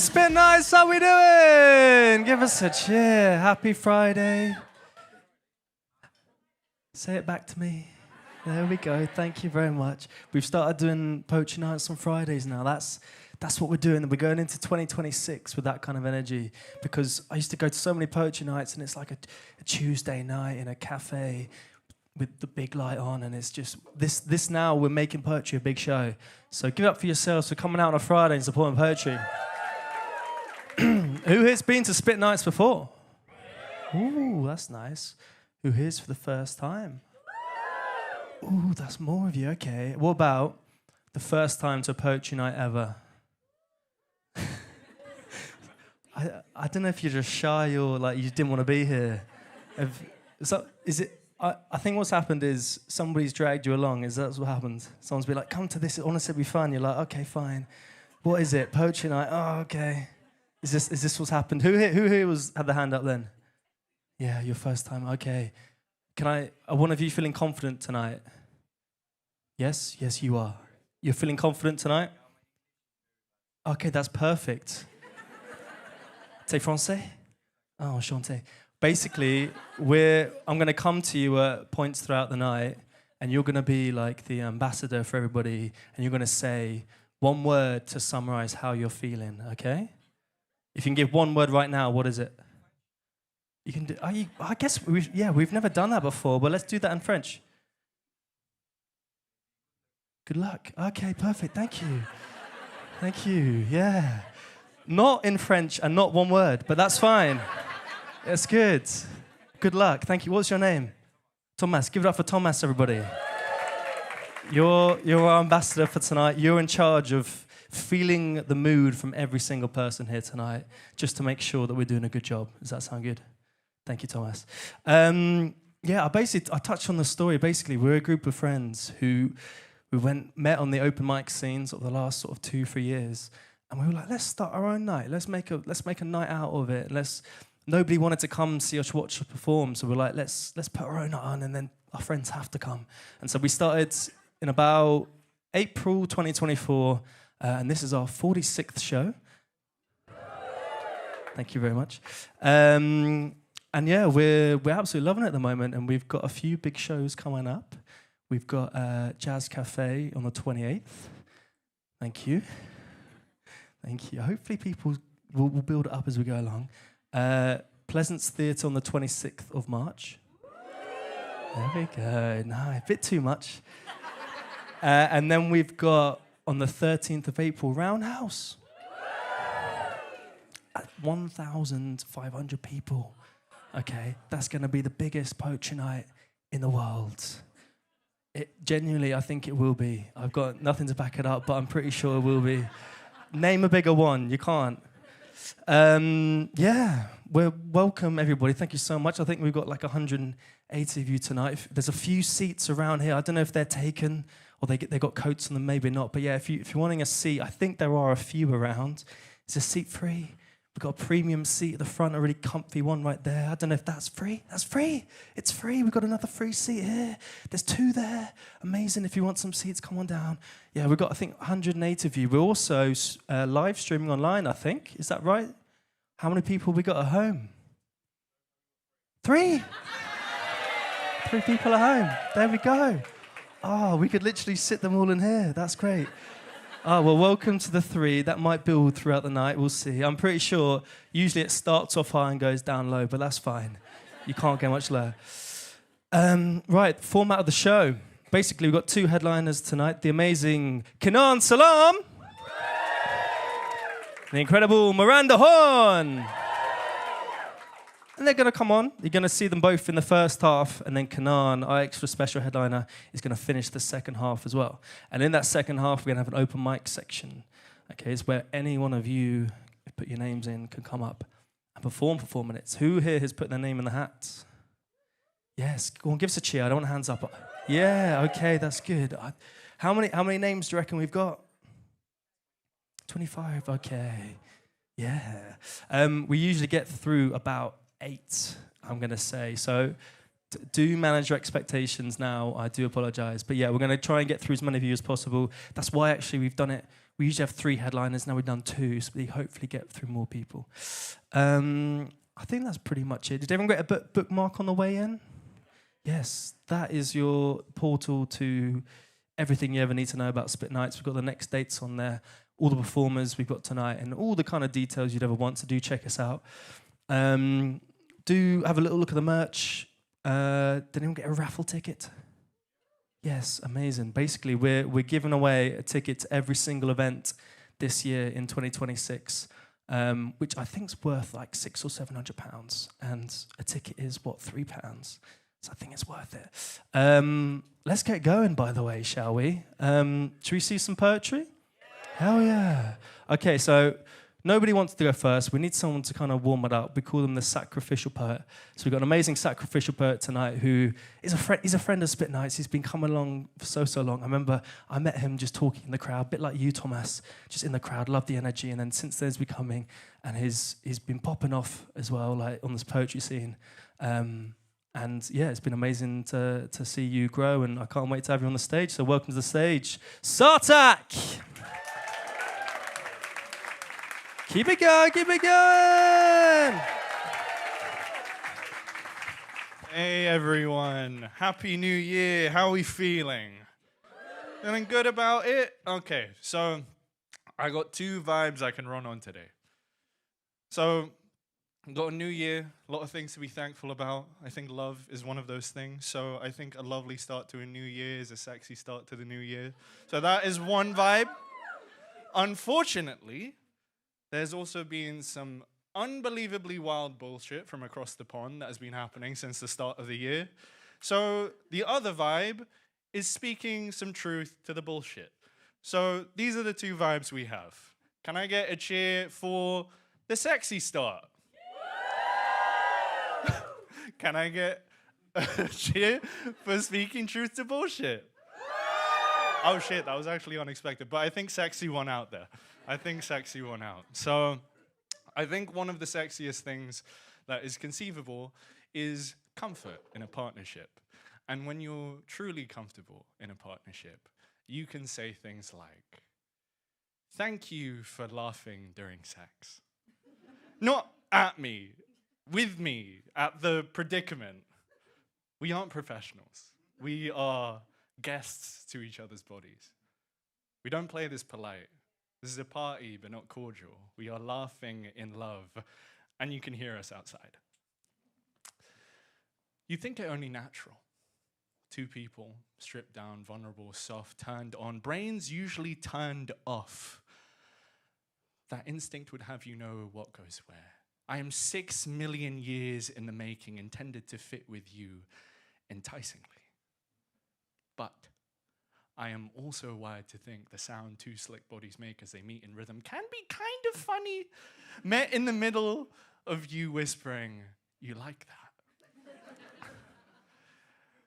SpitNights, how we doing? Give us a cheer. Happy Friday. Say it back to me. There we go. Thank you very much. We've started doing poetry nights on Fridays now. That's what we're doing. We're going into 2026 with that kind of energy, because I used to go to so many poetry nights and it's like a Tuesday night in a cafe with the big light on, and it's just this now we're making poetry a big show. So give it up for yourselves for coming out on a Friday and supporting poetry. Who here's been to SpitNights before? Ooh, that's nice. Who here's for the first time? Ooh, that's more of you. Okay. What about the first time to a poetry night ever? I don't know if you're just shy or like you didn't want to be here. I think what's happened is somebody's dragged you along. Is that what happened? Someone's been like, come to this, honestly, it'll be fun. You're like, okay, fine. What is it? Poetry night? Oh, okay. Is this what's happened? Who here had the hand up then? Yeah, your first time. Okay. Are one of you feeling confident tonight? Yes? Yes, you are. You're feeling confident tonight? Okay, that's perfect. C'est français? Oh, enchanté. Basically, I'm going to come to you at points throughout the night, and you're going to be like the ambassador for everybody, and you're going to say one word to summarize how you're feeling, okay? If you can give one word right now, what is it? You can do. I guess we've never done that before, but let's do that in French. Good luck. Okay, perfect. Thank you. Thank you. Yeah. Not in French and not one word, but that's fine. It's good. Good luck. Thank you. What's your name? Thomas. Give it up for Thomas, everybody. You're our ambassador for tonight. You're in charge of feeling the mood from every single person here tonight, just to make sure that we're doing a good job. Does that sound good? Thank you, Thomas. I touched on the story. Basically, we're a group of friends who met on the open mic scenes of the last sort of 2-3 years, and we were like, let's start our own night. Let's make a night out of it. Nobody wanted to come see us watch us perform, so we're like, let's put our own night on, and then our friends have to come. And so we started in about April 2024, and this is our 46th show. Thank you very much. And yeah, we're absolutely loving it at the moment, and we've got a few big shows coming up. We've got Jazz Cafe on the 28th. Thank you. Thank you. Hopefully people will build it up as we go along. Pleasance Theatre on the 26th of March. There we go. No, a bit too much. And then we've got on the 13th of April, Roundhouse. 1,500 people. Okay, that's going to be the biggest poetry night in the world. Genuinely, I think it will be. I've got nothing to back it up, but I'm pretty sure it will be. Name a bigger one. You can't. We're welcome, everybody. Thank you so much. I think we've got like 180 of you tonight. There's a few seats around here. I don't know if they're taken or they got coats on them, maybe not. But yeah, if you're wanting a seat, I think there are a few around. Is a seat free? We've got a premium seat at the front, a really comfy one right there. I don't know if that's free. That's free. It's free. We've got another free seat here. There's 2 there. Amazing. If you want some seats, come on down. Yeah, we've got, I think, 108 of you. We're also live streaming online, I think. Is that right? How many people we got at home? 3? 3 people at home. There we go. Oh, we could literally sit them all in here. That's great. Oh, well, welcome to the 3. That might build throughout the night. We'll see. I'm pretty sure usually it starts off high and goes down low, but that's fine. You can't get much lower. Right, format of the show. Basically, we've got 2 headliners tonight. The amazing Kinan Salaam. The incredible Miranda Horn. And they're going to come on. You're going to see them both in the first half, and then Kinan, our extra special headliner, is going to finish the second half as well. And in that second half, we're going to have an open mic section. Okay, it's where any one of you, put your names in, can come up and perform for 4 minutes. Who here has put their name in the hat? Yes, go on, give us a cheer. I don't want hands up. Yeah, okay, that's good. How many names do you reckon we've got? 25, okay. Yeah. We usually get through about 8, I'm going to say. So do manage your expectations now. I do apologize. But yeah, we're going to try and get through as many of you as possible. That's why actually we've done it We usually have 3 headliners, now we've done 2, so we hopefully get through more people. I think that's pretty much it. Did everyone get a bookmark on the way in? Yes, that is your portal to everything you ever need to know about SpitNights. We've got the next dates on there, all the performers we've got tonight, and all the kind of details you'd ever want. So do check us out. Do have a little look at the merch. Did anyone get a raffle ticket? Yes, amazing. Basically, we're giving away a ticket to every single event this year in 2026, which I think is worth like £600 or £700, and a ticket is what, £3. So I think it's worth it. Let's get going, by the way, shall we? Should we see some poetry? Hell yeah. Okay, so nobody wants to go first. We need someone to kind of warm it up. We call them the sacrificial poet. So we've got an amazing sacrificial poet tonight who is a friend. He's a friend of SpitNights. He's been coming along for so long. I remember I met him just talking in the crowd, a bit like you, Thomas, just in the crowd, loved the energy. And then since then he's been coming, and he's been popping off as well, like on this poetry scene. And yeah, it's been amazing to see you grow, and I can't wait to have you on the stage. So welcome to the stage, Sartak! Keep it going, keep it going! Hey everyone, Happy New Year, how are we feeling? Feeling good about it? Okay, so I got 2 vibes I can run on today. So, got a new year, a lot of things to be thankful about. I think love is one of those things. So I think a lovely start to a new year is a sexy start to the new year. So that is one vibe. Unfortunately, there's also been some unbelievably wild bullshit from across the pond that has been happening since the start of the year. So the other vibe is speaking some truth to the bullshit. So these are the 2 vibes we have. Can I get a cheer for the sexy start? Can I get a cheer for speaking truth to bullshit? Oh shit, that was actually unexpected, but I think sexy won out there. I think sexy won out. So I think one of the sexiest things that is conceivable is comfort in a partnership. And when you're truly comfortable in a partnership, you can say things like, thank you for laughing during sex. Not at me. With me at the predicament. We aren't professionals. We are guests to each other's bodies. We don't play this polite. This is a party, but not cordial. We are laughing in love, and you can hear us outside. You think it only natural. 2 people, stripped down, vulnerable, soft, turned on, brains usually turned off. That instinct would have you know what goes where. I am 6 million years in the making, intended to fit with you enticingly. But I am also wired to think the sound 2 slick bodies make as they meet in rhythm can be kind of funny, met in the middle of you whispering, you like that?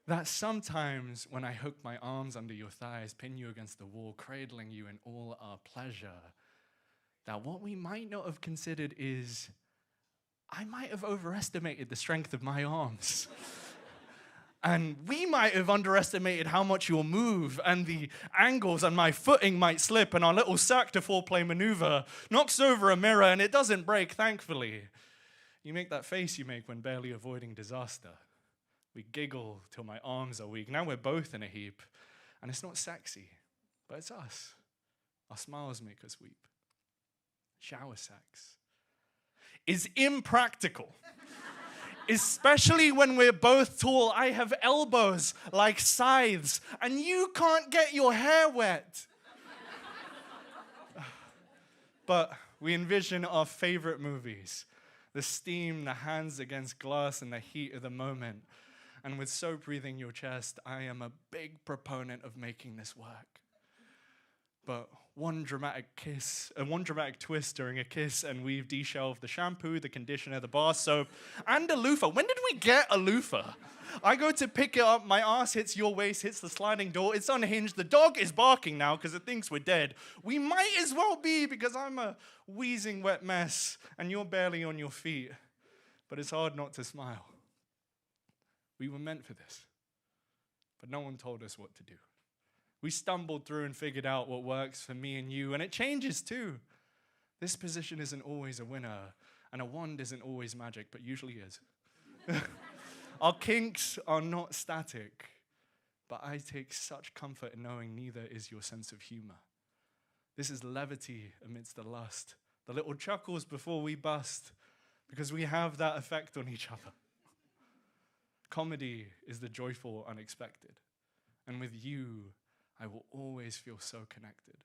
That sometimes when I hook my arms under your thighs, pin you against the wall, cradling you in all our pleasure, that what we might not have considered is I might have overestimated the strength of my arms. And we might have underestimated how much you'll move, and the angles and my footing might slip, and our little sack to foreplay maneuver knocks over a mirror, and it doesn't break, thankfully. You make that face you make when barely avoiding disaster. We giggle till my arms are weak. Now we're both in a heap, and it's not sexy, but it's us. Our smiles make us weep. Shower sex is impractical. Especially when we're both tall. I have elbows like scythes, and you can't get your hair wet. But we envision our favorite movies. The steam, the hands against glass, and the heat of the moment. And with soap breathing your chest, I am a big proponent of making this work. But one dramatic twist during a kiss, and we've de-shelved the shampoo, the conditioner, the bar soap, and a loofah. When did we get a loofah? I go to pick it up, my ass hits your waist, hits the sliding door, it's unhinged, the dog is barking now because it thinks we're dead. We might as well be, because I'm a wheezing wet mess, and you're barely on your feet. But it's hard not to smile. We were meant for this, but no one told us what to do. We stumbled through and figured out what works for me and you, and it changes too. This position isn't always a winner, and a wand isn't always magic, but usually is. Our kinks are not static, but I take such comfort in knowing neither is your sense of humor. This is levity amidst the lust, the little chuckles before we bust, because we have that effect on each other. Comedy is the joyful unexpected, and with you, I will always feel so connected,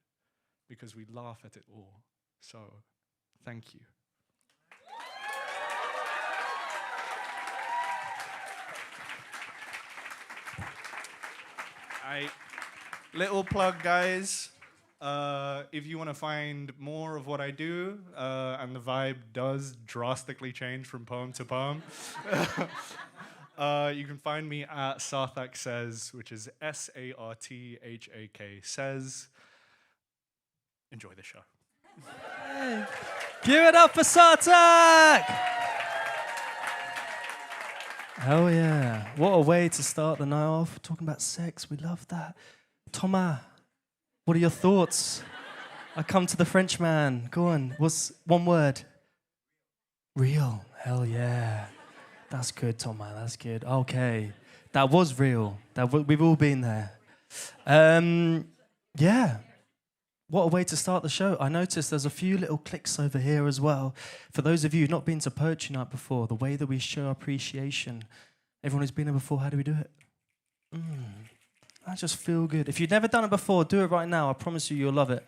because we laugh at it all. So, thank you. Little plug, guys. If you want to find more of what I do, and the vibe does drastically change from poem to poem, you can find me at Sarthak Says, which is Sarthak Says. Enjoy the show. Hey. Give it up for Sarthak! Hell yeah. What a way to start the night off. Talking about sex, we love that. Thomas, what are your thoughts? I come to the Frenchman. Go on. What's one word? Real. Hell yeah. That's good, Thomas. That's good. Okay. That was real. We've all been there. Yeah. What a way to start the show. I noticed there's a few little clicks over here as well. For those of you who've not been to Poetry Night before, the way that we show appreciation. Everyone who's been here before, how do we do it? I just feel good. If you've never done it before, do it right now. I promise you'll love it.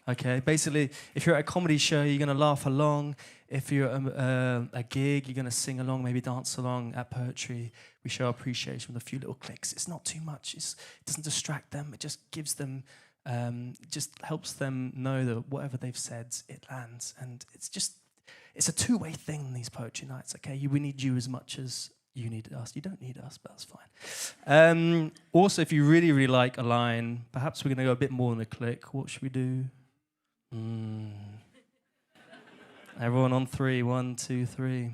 Okay, basically, if you're at a comedy show, you're going to laugh along. If you're at a gig, you're going to sing along, maybe dance along. At Poetry, we show appreciation with a few little clicks. It's not too much. It doesn't distract them. It just gives them, just helps them know that whatever they've said, it lands. And it's a two-way thing, these Poetry Nights, okay? We need you as much as you need us. You don't need us, but that's fine. Also, if you really, really like a line, perhaps we're going to go a bit more than a click. What should we do? Everyone on 3. 1, 2, 3.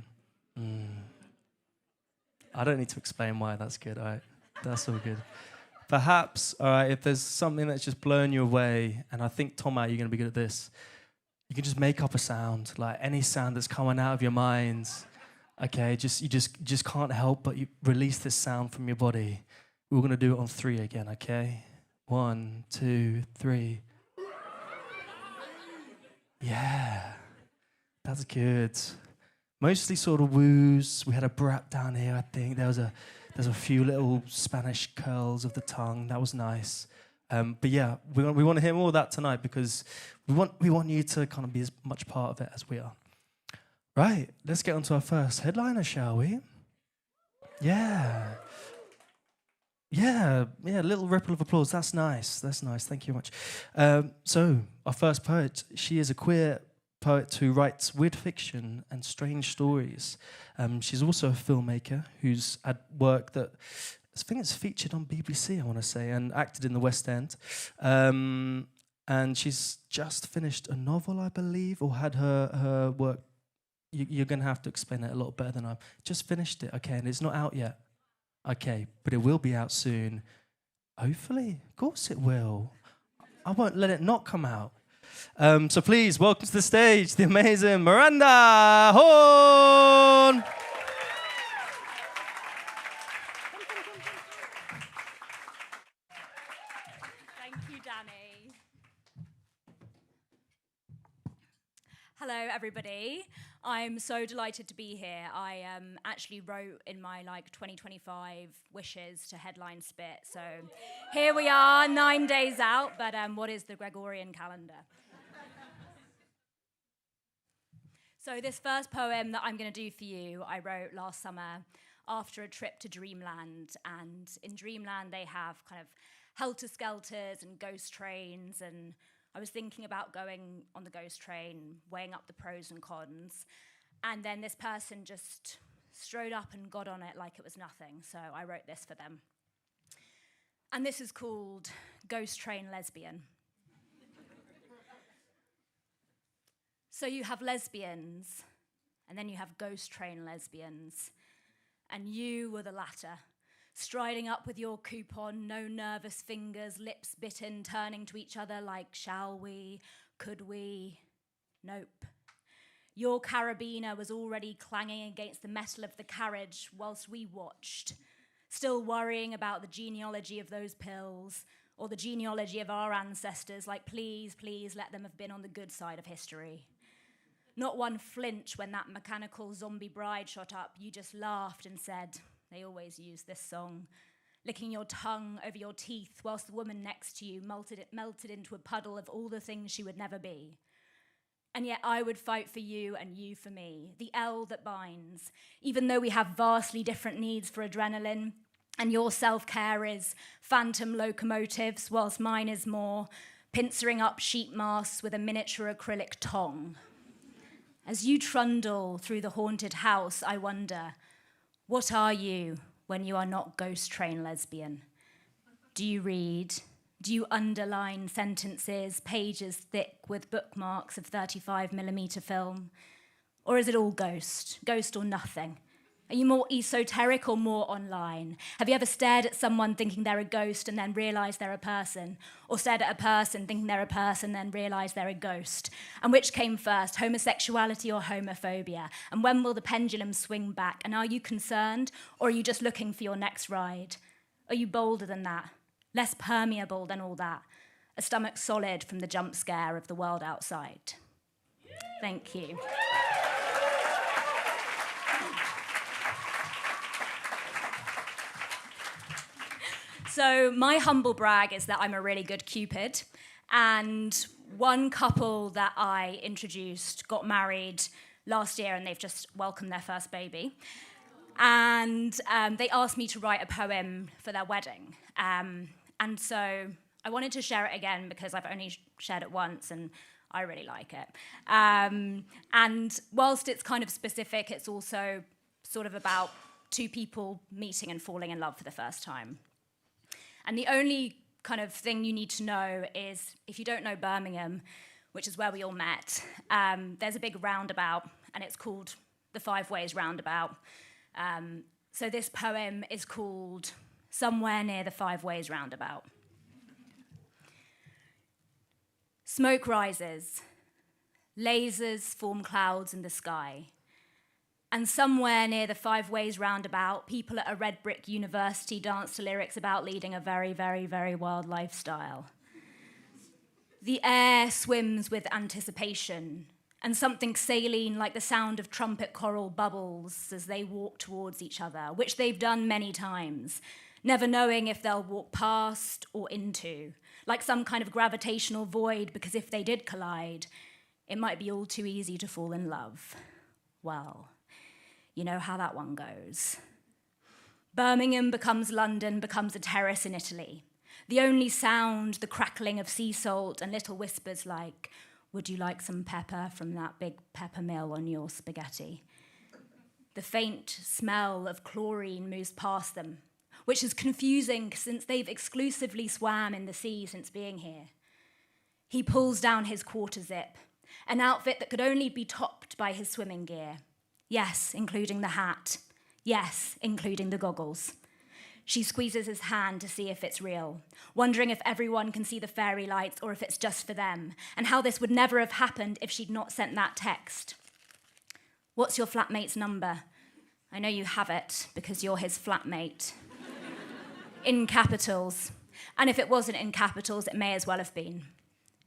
I don't need to explain why. That's good. All right. That's all good. Perhaps, all right, if there's something that's just blown you away, and I think, Thomas, you're going to be good at this, you can just make up a sound, like any sound that's coming out of your mind. Okay, you just can't help but you release this sound from your body. We're going to do it on 3 again, okay? 1, 2, 3. Yeah, that's good. Mostly sort of woos. We had a brat down here, I think. There's a few little Spanish curls of the tongue. That was nice. But yeah, we want to hear more of that tonight because we want you to kind of be as much part of it as we are. Right, let's get on to our first headliner, shall we? Yeah. Yeah, a little ripple of applause. That's nice. Thank you very much. So, our first poet, she is a queer poet who writes weird fiction and strange stories. She's also a filmmaker who's had work that I think it's featured on BBC, I want to say, and acted in the West End. And she's just finished a novel, I believe, or had her work. You're going to have to explain it a lot better than I've just finished it. Okay, and it's not out yet. Okay, but it will be out soon. Hopefully. Of course it will. I won't let it not come out. So please, welcome to the stage, the amazing Miranda Horn. Thank you, Danny. Hello, everybody. I'm so delighted to be here. I actually wrote in my 2025 wishes to headline Spit. So here we are, 9 days out, but what is the Gregorian calendar? So this first poem that I'm going to do for you, I wrote last summer after a trip to Dreamland. And in Dreamland, they have kind of helter-skelters and ghost trains, and I was thinking about going on the ghost train, weighing up the pros and cons, and then this person just strode up and got on it like it was nothing, so I wrote this for them. And this is called Ghost Train Lesbian. So you have lesbians, and then you have ghost train lesbians, and you were the latter. Striding up with your coupon, no nervous fingers, lips bitten, turning to each other like, shall we, could we? Nope. Your carabiner was already clanging against the metal of the carriage whilst we watched, still worrying about the genealogy of those pills or the genealogy of our ancestors, like please, please let them have been on the good side of history. Not one flinch when that mechanical zombie bride shot up. You just laughed and said, they always use this song, licking your tongue over your teeth whilst the woman next to you melted into a puddle of all the things she would never be. And yet I would fight for you and you for me, the L that binds, even though we have vastly different needs for adrenaline, and your self-care is phantom locomotives, whilst mine is more pincering up sheet masks with a miniature acrylic tong. As you trundle through the haunted house, I wonder, what are you when you are not ghost train lesbian? Do you read? Do you underline sentences, pages thick with bookmarks of 35mm film? Or is it all ghost or nothing? Are you more esoteric or more online? Have you ever stared at someone thinking they're a ghost and then realised they're a person? Or stared at a person thinking they're a person and then realised they're a ghost? And which came first, homosexuality or homophobia? And when will the pendulum swing back? And are you concerned, or are you just looking for your next ride? Are you bolder than that? Less permeable than all that? A stomach solid from the jump scare of the world outside? Thank you. So my humble brag is that I'm a really good Cupid, and one couple that I introduced got married last year, and they've just welcomed their first baby. And they asked me to write a poem for their wedding. And so I wanted to share it again because I've only shared it once, and I really like it. And whilst it's kind of specific, it's also sort of about two people meeting and falling in love for the first time. And the only kind of thing you need to know is, if you don't know Birmingham, which is where we all met, there's a big roundabout, and it's called the Five Ways Roundabout. So this poem is called Somewhere Near the Five Ways Roundabout. Smoke rises, lasers form clouds in the sky. And somewhere near the Five Ways Roundabout, people at a red brick university dance to lyrics about leading a very, very, very wild lifestyle. The air swims with anticipation, and something saline like the sound of trumpet choral bubbles as they walk towards each other, which they've done many times, never knowing if they'll walk past or into, like some kind of gravitational void, because if they did collide, it might be all too easy to fall in love. Well, you know how that one goes. Birmingham becomes London, becomes a terrace in Italy. The only sound, the crackling of sea salt and little whispers like, would you like some pepper from that big pepper mill on your spaghetti? The faint smell of chlorine moves past them, which is confusing since they've exclusively swam in the sea since being here. He pulls down his quarter zip, an outfit that could only be topped by his swimming gear. Yes, including the hat. Yes, including the goggles. She squeezes his hand to see if it's real, wondering if everyone can see the fairy lights or if it's just for them, and how this would never have happened if she'd not sent that text. What's your flatmate's number? I know you have it because you're his flatmate. In capitals. And if it wasn't in capitals, it may as well have been.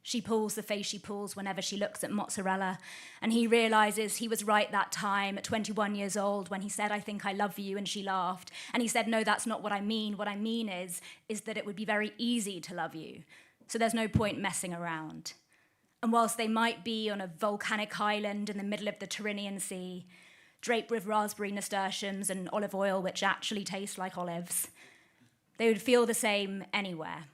She pulls the face she pulls whenever she looks at mozzarella, and he realizes he was right that time at 21 years old when he said, I think I love you, and she laughed. And he said, no, that's not what I mean. What I mean is that it would be very easy to love you, so there's no point messing around. And whilst they might be on a volcanic island in the middle of the Tyrrhenian Sea, draped with raspberry nasturtiums and olive oil which actually taste like olives, they would feel the same anywhere.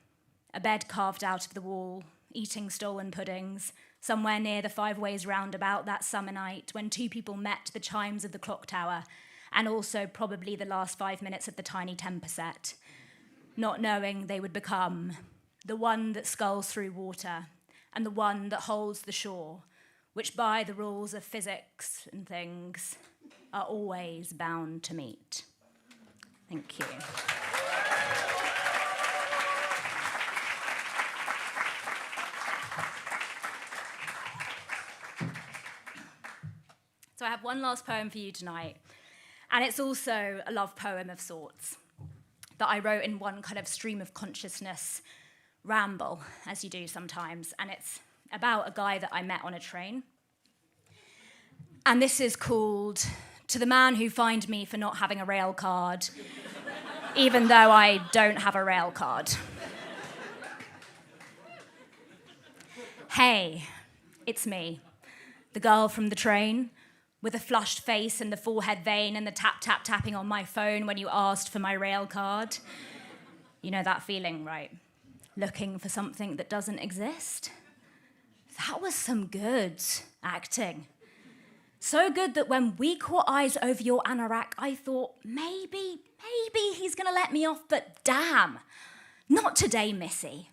A bed carved out of the wall, eating stolen puddings, somewhere near the Five Ways Roundabout that summer night when two people met to the chimes of the clock tower, and also probably the last 5 minutes of the Tiny Temper set, not knowing they would become the one that sculls through water and the one that holds the shore, which by the rules of physics and things are always bound to meet. Thank you. So I have one last poem for you tonight, and it's also a love poem of sorts that I wrote in one kind of stream of consciousness ramble, as you do sometimes, and it's about a guy that I met on a train. And this is called To the Man Who Fined Me for Not Having a Rail Card, even though I don't have a rail card. Hey, it's me, the girl from the train, with a flushed face and the forehead vein and the tapping on my phone when you asked for my rail card. You know that feeling, right? Looking for something that doesn't exist? That was some good acting. So good that when we caught eyes over your anorak, I thought, maybe he's gonna let me off, but damn, not today, Missy.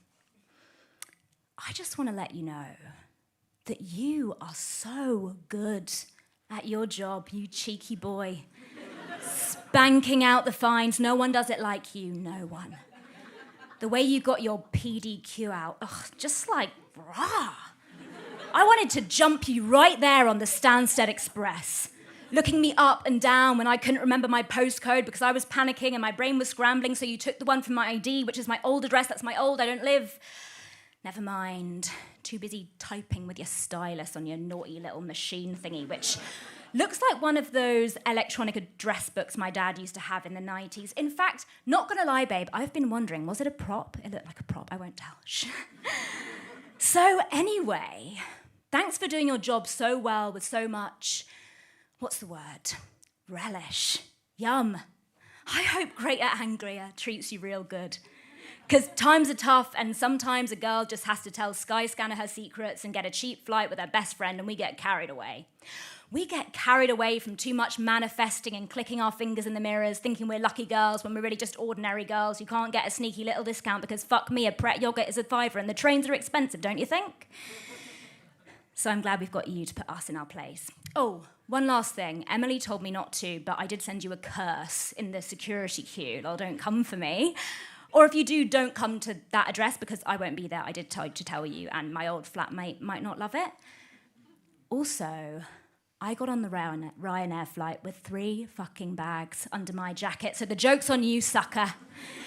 I just wanna let you know that you are so good at your job, you cheeky boy. Spanking out the fines, no one does it like you, no one. The way you got your PDQ out, just like, rah. I wanted to jump you right there on the Stansted Express, looking me up and down when I couldn't remember my postcode because I was panicking and my brain was scrambling, so you took the one from my ID, which is my old address, that's my old, I don't live. Never mind, too busy typing with your stylus on your naughty little machine thingy, which looks like one of those electronic address books my dad used to have in the 90s. In fact, not gonna lie, babe, I've been wondering, was it a prop? It looked like a prop, I won't tell. Shh. So anyway, thanks for doing your job so well with so much, what's the word? Relish. Yum. I hope Greater Anglia treats you real good. Because times are tough, and sometimes a girl just has to tell Skyscanner her secrets and get a cheap flight with her best friend, and we get carried away. We get carried away from too much manifesting and clicking our fingers in the mirrors, thinking we're lucky girls when we're really just ordinary girls who can't get a sneaky little discount because fuck me, a Pret yogurt is a fiver and the trains are expensive, don't you think? So I'm glad we've got you to put us in our place. Oh, one last thing. Emily told me not to, but I did send you a curse in the security queue. Lol, don't come for me. Or if you do, don't come to that address because I won't be there. I did tell you to tell you, and my old flatmate might not love it. Also, I got on the Ryanair flight with 3 fucking bags under my jacket, so the joke's on you, sucker.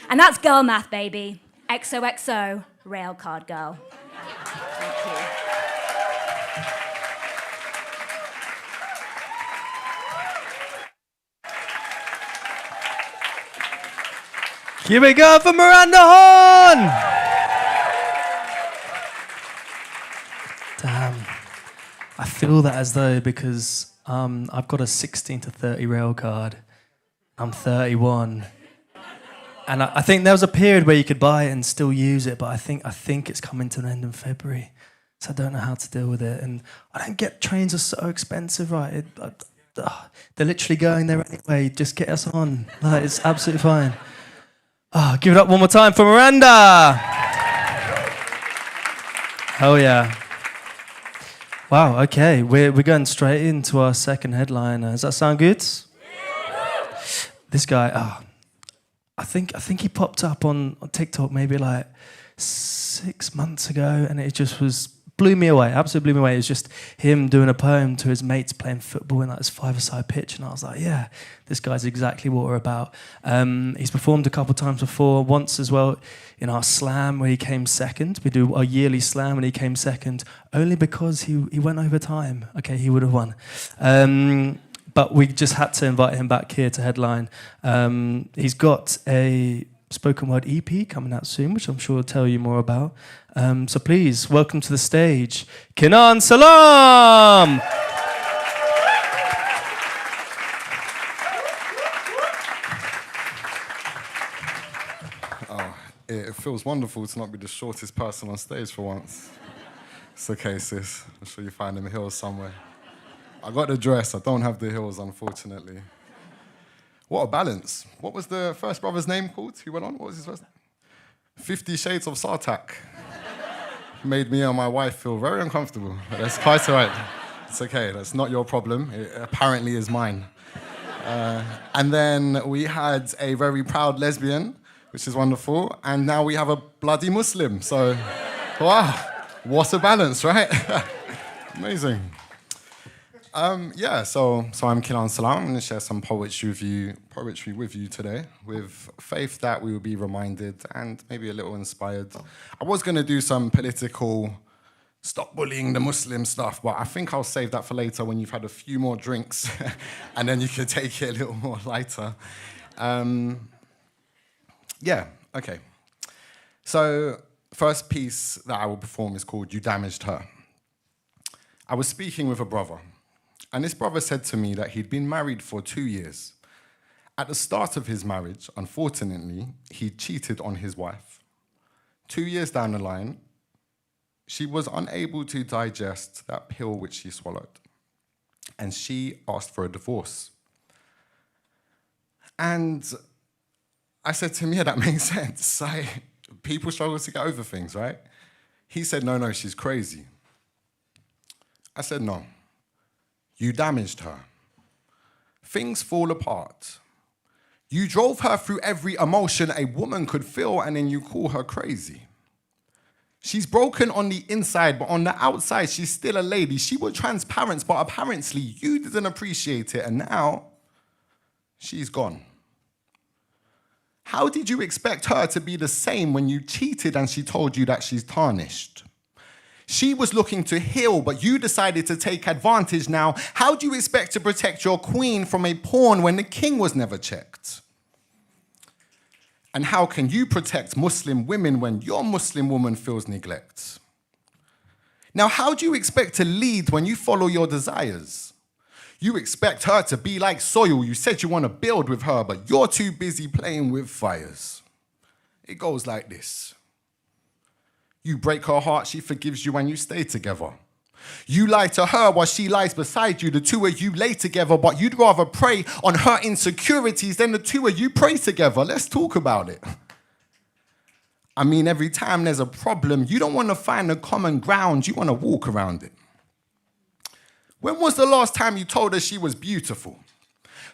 And that's girl math, baby. XOXO, railcard girl. Thank you. Here we go for Miranda Horn! Damn. I feel that as though because I've got a 16 to 30 rail card. I'm 31. And I think there was a period where you could buy it and still use it, but I think it's coming to an end in February. So I don't know how to deal with it. And I don't get, trains are so expensive, right? They're literally going there anyway. Just get us on. Like, it's absolutely fine. Give it up one more time for Miranda. Oh yeah. Wow, okay. We're going straight into our second headliner. Does that sound good? This guy, I think he popped up on TikTok maybe like 6 months ago, and it just blew me away, absolutely blew me away. It was just him doing a poem to his mates playing football in like this 5-a-side pitch, and I was like, yeah, this guy's exactly what we're about. He's performed a couple times before, once as well in our slam where he came second. We do our yearly slam and he came second, only because he went over time. Okay, he would have won. But we just had to invite him back here to headline. He's got a spoken word EP coming out soon, which I'm sure will tell you more about. So please, welcome to the stage, Kinan Salaam! Oh, it feels wonderful to not be the shortest person on stage for once. It's okay, sis. I'm sure you find them heels somewhere. I got the dress, I don't have the heels, unfortunately. What a balance. What was the first brother's name called? Who went on? What was his first name? 50 Shades of Sartak. Made me and my wife feel very uncomfortable. But that's quite all right. It's okay, that's not your problem. It apparently is mine. And then we had a very proud lesbian, which is wonderful. And now we have a bloody Muslim. So, wow, what a balance, right? Amazing. So I'm Kinan Salaam. I'm going to share some poetry with you today, with faith that we will be reminded and maybe a little inspired. I was going to do some political stop bullying the Muslim stuff, but I think I'll save that for later when you've had a few more drinks and then you can take it a little more lighter. Okay. So, first piece that I will perform is called You Damaged Her. I was speaking with a brother, and this brother said to me that he'd been married for 2 years. At the start of his marriage, unfortunately, he cheated on his wife. 2 years down the line, she was unable to digest that pill which she swallowed, and she asked for a divorce. And I said to him, yeah, that makes sense. People struggle to get over things, right? He said, no, she's crazy. I said, no, you damaged her. Things fall apart. You drove her through every emotion a woman could feel, and then you call her crazy. She's broken on the inside, but on the outside, she's still a lady. She was transparent, but apparently you didn't appreciate it, and now she's gone. How did you expect her to be the same when you cheated and she told you that she's tarnished? She was looking to heal, but you decided to take advantage now. How do you expect to protect your queen from a pawn when the king was never checked? And how can you protect Muslim women when your Muslim woman feels neglect? Now, how do you expect to lead when you follow your desires? You expect her to be like soil. You said you want to build with her, but you're too busy playing with fires. It goes like this. You break her heart, she forgives you, and you stay together. You lie to her while she lies beside you. The two of you lay together, but you'd rather prey on her insecurities than the two of you pray together. Let's talk about it. I mean, every time there's a problem, you don't want to find a common ground. You want to walk around it. When was the last time you told her she was beautiful?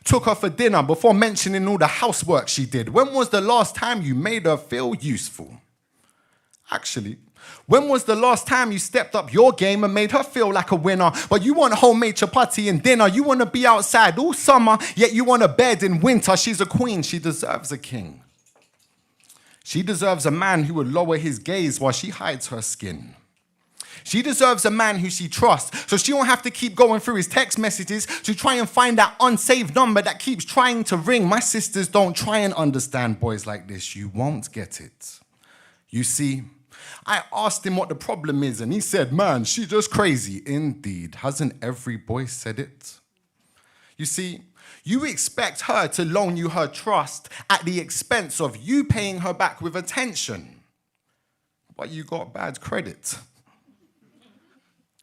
Took her for dinner before mentioning all the housework she did. When was the last time you made her feel useful? Actually, when was the last time you stepped up your game and made her feel like a winner? But you want homemade chapati and dinner. You want to be outside all summer, yet you want a bed in winter. She's a queen. She deserves a king. She deserves a man who would lower his gaze while she hides her skin. She deserves a man who she trusts, so she won't have to keep going through his text messages to try and find that unsaved number that keeps trying to ring. My sisters, don't try and understand boys like this. You won't get it. You see, I asked him what the problem is, and he said, man, she's just crazy. Indeed, hasn't every boy said it? You see, you expect her to loan you her trust at the expense of you paying her back with attention. But you got bad credit.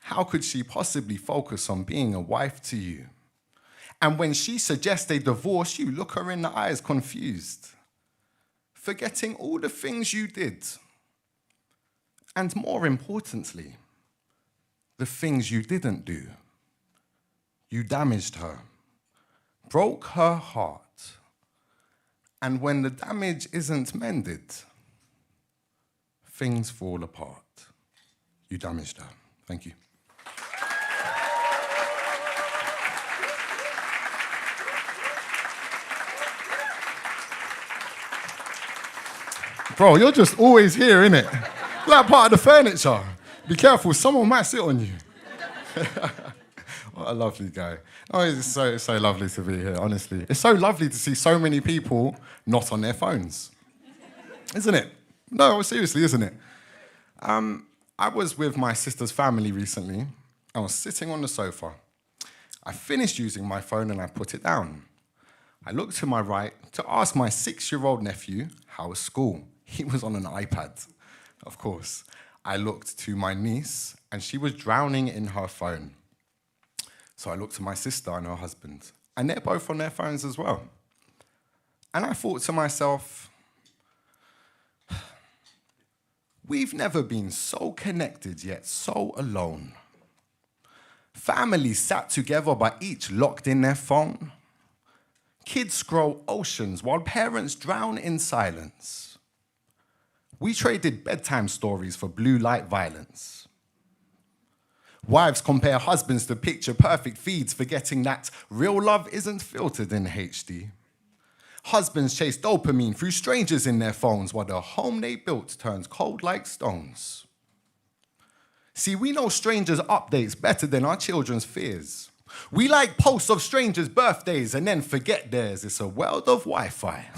How could she possibly focus on being a wife to you? And when she suggests a divorce, you look her in the eyes confused, forgetting all the things you did. And more importantly, the things you didn't do. You damaged her, broke her heart. And when the damage isn't mended, things fall apart. You damaged her. Thank you. Bro, you're just always here, innit? Like part of the furniture. Be careful, someone might sit on you. What a lovely guy. Oh, it's so lovely to be here, honestly. It's so lovely to see so many people not on their phones. Isn't it? No, seriously, isn't it? I was with my sister's family recently. I was sitting on the sofa. I finished using my phone and I put it down. I looked to my right to ask my 6-year-old nephew how was school. He was on an iPad, of course. I looked to my niece and she was drowning in her phone. So I looked to my sister and her husband, and they're both on their phones as well. And I thought to myself, we've never been so connected yet so alone. Families sat together but each locked in their phone. Kids scroll oceans while parents drown in silence. We traded bedtime stories for blue light violence. Wives compare husbands to picture-perfect feeds, forgetting that real love isn't filtered in HD. Husbands chase dopamine through strangers in their phones while the home they built turns cold like stones. See, we know strangers' updates better than our children's fears. We like posts of strangers' birthdays and then forget theirs. It's a world of Wi-Fi,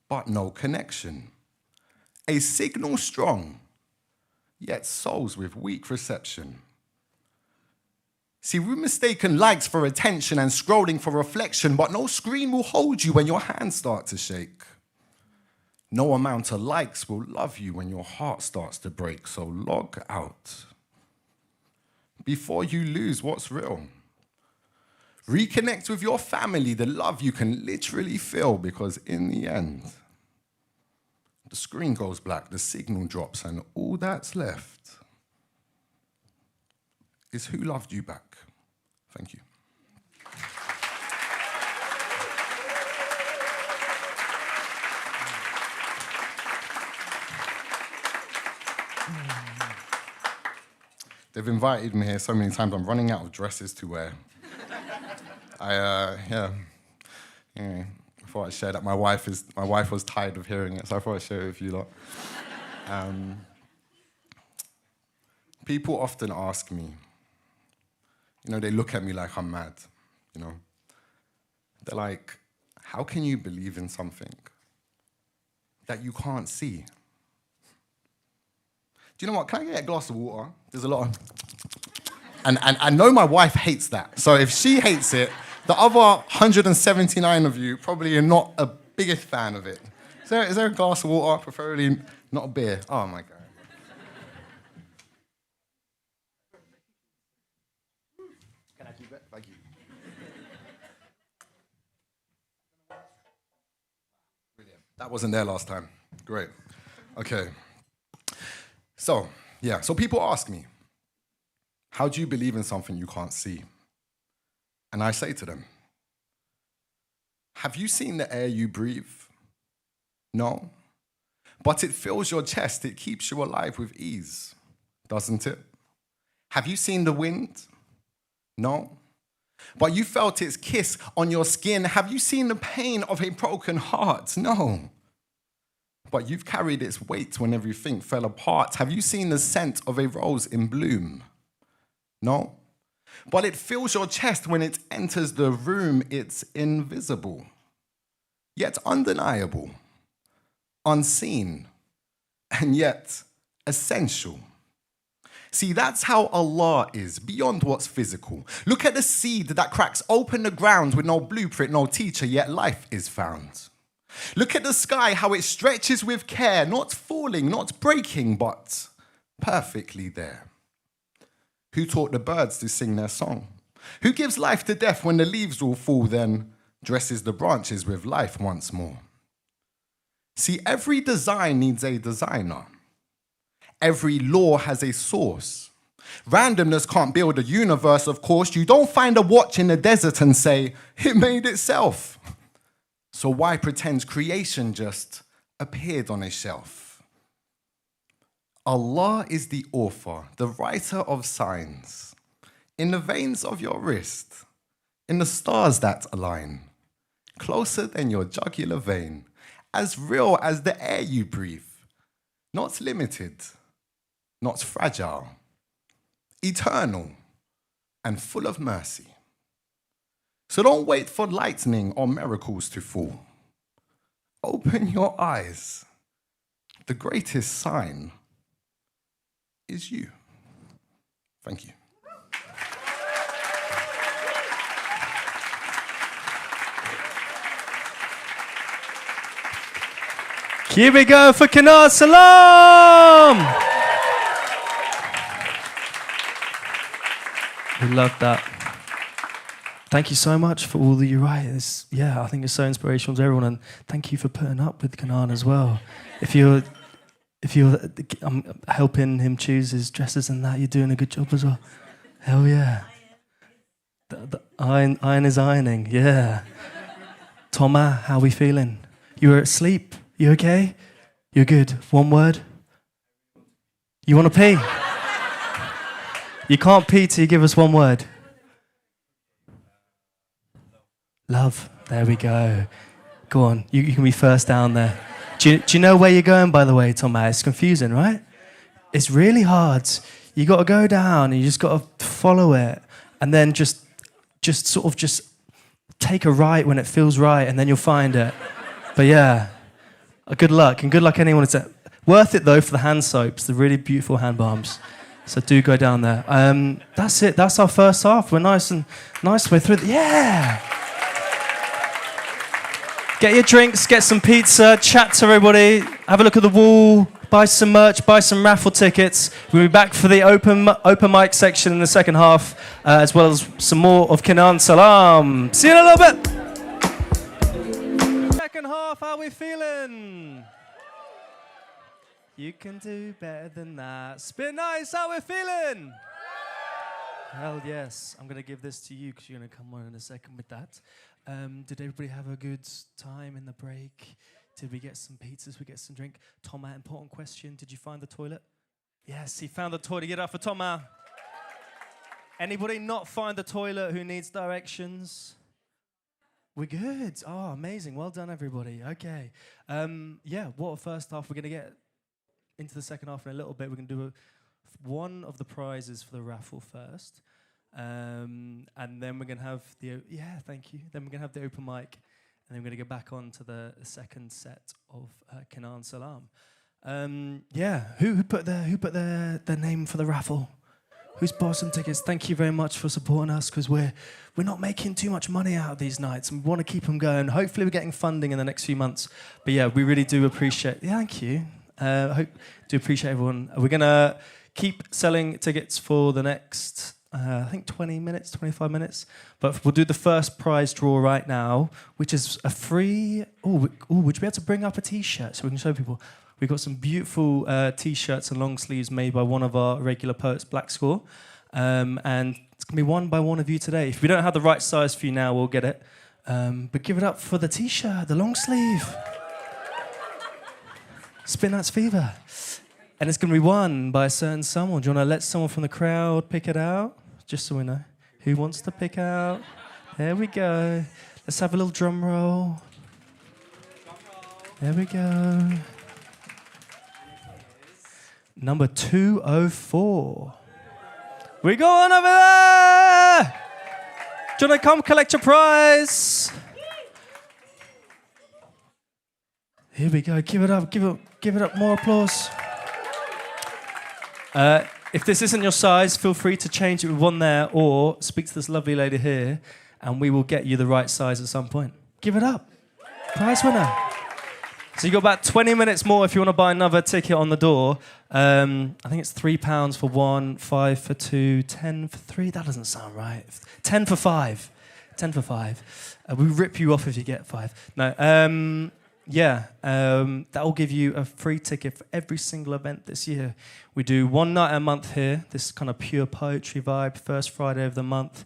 but no connection. A signal strong, yet souls with weak reception. See, we've mistaken likes for attention and scrolling for reflection, but no screen will hold you when your hands start to shake. No amount of likes will love you when your heart starts to break, so log out before you lose what's real. Reconnect with your family, the love you can literally feel, because in the end, the screen goes black, the signal drops, and all that's left is who loved you back. Thank you. They've invited me here so many times, I'm running out of dresses to wear. I thought I'd share that. My wife was tired of hearing it, so I thought I'd share it with you lot. People often ask me, they look at me like I'm mad, They're like, how can you believe in something that you can't see? Do you know what? Can I get a glass of water? There's a lot of... And I know my wife hates that. So if she hates it, the other 179 of you probably are not a biggest fan of it. Is there a glass of water? Preferably not a beer. Oh, my God. Can I keep it? Thank you. Brilliant. That wasn't there last time. Great. Okay. So people ask me, how do you believe in something you can't see? And I say to them, have you seen the air you breathe? No. But it fills your chest, it keeps you alive with ease, doesn't it? Have you seen the wind? No. But you felt its kiss on your skin. Have you seen the pain of a broken heart? No. But you've carried its weight when everything fell apart. Have you seen the scent of a rose in bloom? No. But it fills your chest when it enters the room. It's invisible, yet undeniable, unseen, and yet essential. See, that's how Allah is, beyond what's physical. Look at the seed that cracks open the ground with no blueprint, no teacher, yet life is found. Look at the sky, how it stretches with care, not falling, not breaking, but perfectly there. Who taught the birds to sing their song? Who gives life to death when the leaves all fall, then dresses the branches with life once more? See, every design needs a designer. Every law has a source. Randomness can't build a universe, of course. You don't find a watch in the desert and say, it made itself. So why pretend creation just appeared on a shelf? Allah is the author, the writer of signs, in the veins of your wrist, in the stars that align, closer than your jugular vein, as real as the air you breathe, not limited, not fragile, eternal and full of mercy. So don't wait for lightning or miracles to fall. Open your eyes. The greatest sign is you. Thank you. Here we go for Kinan Salaam. We love that. Thank you so much for all that you write. I think it's so inspirational to everyone, and thank you for putting up with Kinan as well. If you're helping him choose his dresses and that, you're doing a good job as well. Hell yeah. The iron is ironing, yeah. Thomas, how we feeling? You were asleep? You okay? You're good. One word? You want to pee? You can't pee till you give us one word. Love. There we go. Go on. You can be first down there. Do you know where you're going, by the way, Thomas? It's confusing, right? It's really hard. You got to go down and you just got to follow it. And then just take a right when it feels right, and then you'll find it. But yeah, good luck, and good luck anyone. It's worth it though for the hand soaps, the really beautiful hand balms. So do go down there. That's it. That's our first half. We're nice way through. Yeah. Get your drinks, get some pizza, chat to everybody, have a look at the wall, buy some merch, buy some raffle tickets. We'll be back for the open mic section in the second half, as well as some more of Kinan Salaam. See you in a little bit. Second half, how are we feeling? You can do better than that. SpitNights, how we feeling? Hell yes. I'm going to give this to you because you're going to come on in a second with that. Did everybody have a good time in the break? Did we get some pizzas? We get some drink? Thomas, important question. Did you find the toilet? Yes, he found the toilet. Get up for Thomas. Anybody not find the toilet who needs directions? We're good. Oh, amazing. Well done, everybody. Okay. Yeah, what a first half. We're going to get into the second half in a little bit. We're going to do one of the prizes for the raffle first. And then we're going to have thank you. Then we're going to have the open mic. And then we're going to go back on to the second set of Kinan Salaam. Who put their name for the raffle? Who's bought some tickets? Thank you very much for supporting us, because we're not making too much money out of these nights, and we want to keep them going. Hopefully we're getting funding in the next few months. But yeah, we really do appreciate. Yeah, thank you. Do appreciate everyone. We're going to keep selling tickets for the next, I think 20 minutes, 25 minutes. But we'll do the first prize draw right now, which is a free... would you be able to bring up a T-shirt so we can show people? We've got some beautiful T-shirts and long sleeves made by one of our regular poets, Black Score. And it's going to be won by one of you today. If we don't have the right size for you now, we'll get it. But give it up for the T-shirt, the long sleeve. SpitNights Fever. And it's going to be won by a certain someone. Do you want to let someone from the crowd pick it out? Just so we know. Who wants to pick out? There we go. Let's have a little drum roll. There we go. Number 204. We go on over there! Do you want to come collect your prize? Here we go. Give it up. Give it up. More applause. If this isn't your size, feel free to change it with one there, or speak to this lovely lady here, and we will get you the right size at some point. Give it up. Prize winner. So you've got about 20 minutes more if you want to buy another ticket on the door. I think it's £3 for one, 5 for two, 10 for three. That doesn't sound right. 10 for 5. 10 for 5. We rip you off if you get 5. No. That will give you a free ticket for every single event this year. We do one night a month here, this kind of pure poetry vibe, first Friday of the month.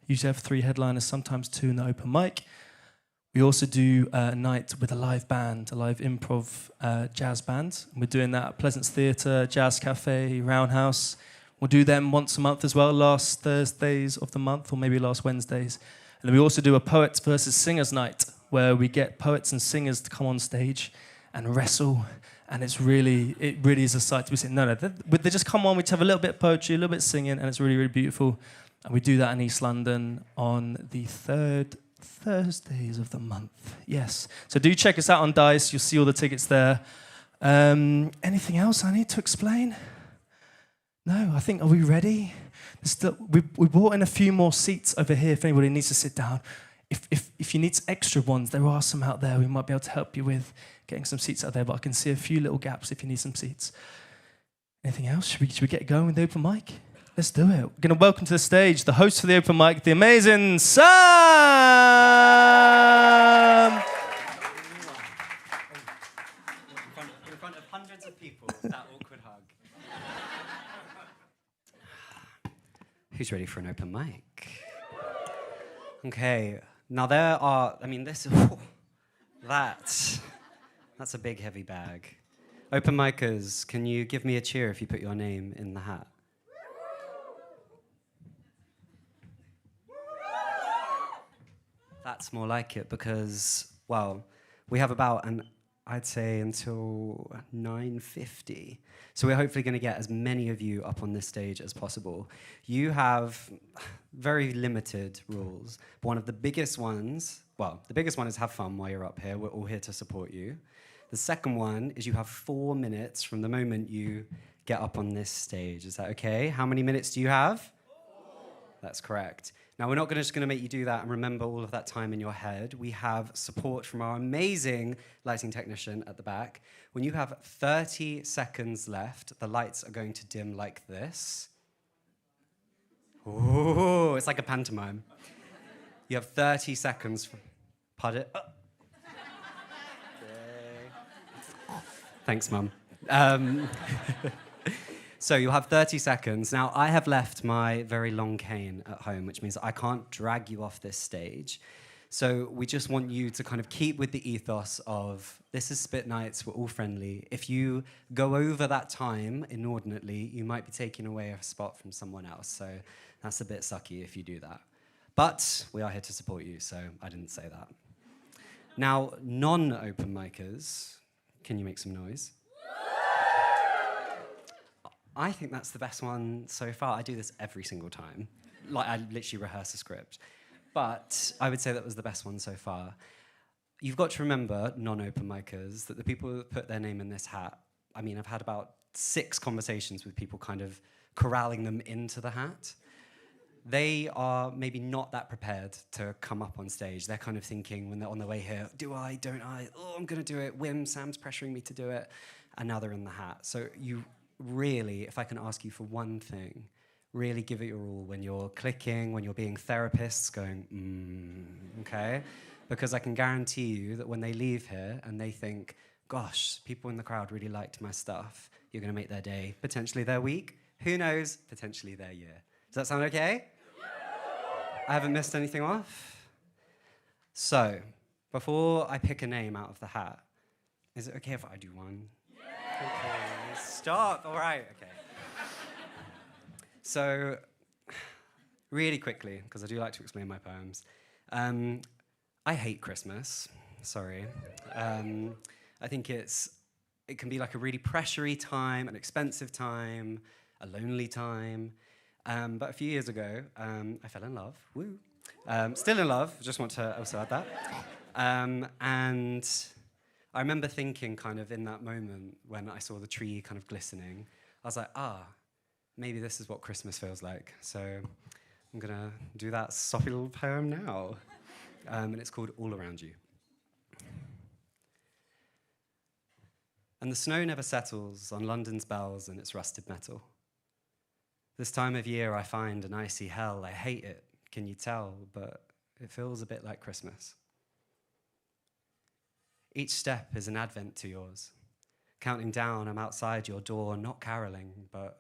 Usually have 3 headliners, sometimes 2 in the open mic. We also do a night with a live band, a live improv jazz band. We're doing that at Pleasance Theatre, Jazz Cafe, Roundhouse. We'll do them once a month as well, last Thursdays of the month, or maybe last Wednesdays. And then we also do a Poets versus Singers night, where we get poets and singers to come on stage and wrestle, and it really is a sight to be seen. No, they just come on, we have a little bit of poetry, a little bit of singing, and it's really, really beautiful. And we do that in East London on the 3rd Thursdays of the month. Yes. So do check us out on Dice, you'll see all the tickets there. Anything else I need to explain? No, I think, are we ready? We brought in a few more seats over here if anybody needs to sit down. If you need extra ones, there are some out there. We might be able to help you with getting some seats out there, but I can see a few little gaps if you need some seats. Anything else? Should we get going with the open mic? Let's do it. We're going to welcome to the stage the host for the open mic, the amazing Sam! In front of hundreds of people, that awkward hug. Who's ready for an open mic? Okay, Now there are, I mean, this, that's a big heavy bag. Open micers, can you give me a cheer if you put your name in the hat? That's more like it because, well, we have about I'd say until 9:50. So we're hopefully going to get as many of you up on this stage as possible. You have very limited rules, but one of the biggest ones, well, the biggest one is have fun while you're up here. We're all here to support you. The second one is you have 4 minutes from the moment you get up on this stage. Is that okay? How many minutes do you have? 4. That's correct. Now, we're not just going to make you do that and remember all of that time in your head. We have support from our amazing lighting technician at the back. When you have 30 seconds left, the lights are going to dim like this. Ooh, it's like a pantomime. You have 30 seconds. Pardon? Thanks, Mum. So you'll have 30 seconds. Now, I have left my very long cane at home, which means I can't drag you off this stage. So we just want you to kind of keep with the ethos of, this is SpitNights, we're all friendly. If you go over that time inordinately, you might be taking away a spot from someone else. So that's a bit sucky if you do that. But we are here to support you, so I didn't say that. Now, non-open micers, can you make some noise? I think that's the best one so far. I do this every single time. Like, I literally rehearse a script. But I would say that was the best one so far. You've got to remember, non-open micers, that the people that put their name in this hat, I mean, I've had about 6 conversations with people kind of corralling them into the hat. They are maybe not that prepared to come up on stage. They're kind of thinking when they're on their way here, do I, don't I? Oh, I'm going to do it. Sam's pressuring me to do it. And now they're in the hat. So you really, if I can ask you for one thing, really give it your all when you're clicking, when you're being therapists, going, okay? Because I can guarantee you that when they leave here and they think, gosh, people in the crowd really liked my stuff, you're going to make their day, potentially their week, who knows, potentially their year. Does that sound okay? I haven't missed anything off? So, before I pick a name out of the hat, is it okay if I do one? Okay, stop. All right, okay. So, really quickly, because I do like to explain my poems, I hate Christmas. Sorry. I think it can be like a really pressury time, an expensive time, a lonely time. But a few years ago, I fell in love. Woo. Still in love. Just want to also add that. And I remember thinking kind of in that moment when I saw the tree kind of glistening, I was like, maybe this is what Christmas feels like. So I'm going to do that soppy little poem now. And it's called All Around You. And the snow never settles on London's bells and its rusted metal. This time of year I find an icy hell. I hate it, can you tell? But it feels a bit like Christmas. Each step is an advent to yours. Counting down, I'm outside your door, not caroling, but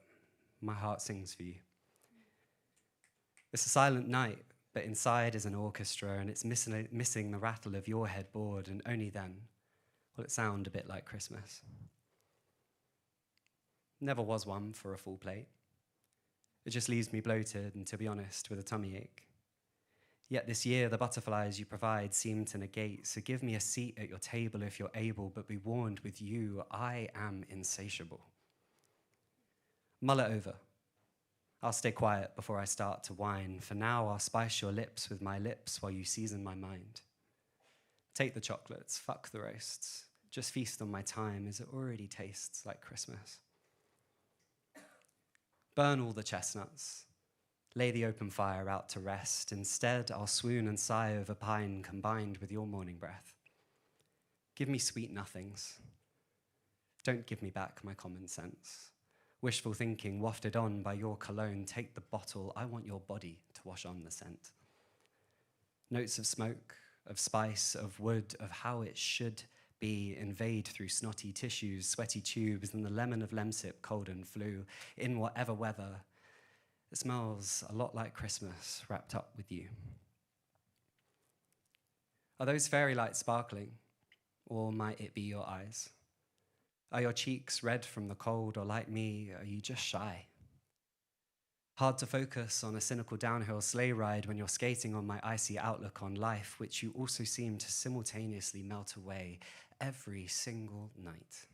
my heart sings for you. It's a silent night, but inside is an orchestra, and it's missing the rattle of your headboard, and only then will it sound a bit like Christmas. Never was one for a full plate. It just leaves me bloated and, to be honest, with a tummy ache. Yet this year, the butterflies you provide seem to negate, so give me a seat at your table if you're able, but be warned, with you, I am insatiable. Mull it over. I'll stay quiet before I start to whine. For now, I'll spice your lips with my lips while you season my mind. Take the chocolates, fuck the roasts. Just feast on my time, as it already tastes like Christmas. Burn all the chestnuts. Lay the open fire out to rest. Instead, I'll swoon and sigh over pine combined with your morning breath. Give me sweet nothings. Don't give me back my common sense. Wishful thinking wafted on by your cologne. Take the bottle, I want your body to wash on the scent. Notes of smoke, of spice, of wood, of how it should be invade through snotty tissues, sweaty tubes, and the lemon of Lemsip, cold and flu. In whatever weather, it smells a lot like Christmas wrapped up with you. Are those fairy lights sparkling, or might it be your eyes? Are your cheeks red from the cold, or like me, are you just shy? Hard to focus on a cynical downhill sleigh ride when you're skating on my icy outlook on life, which you also seem to simultaneously melt away every single night.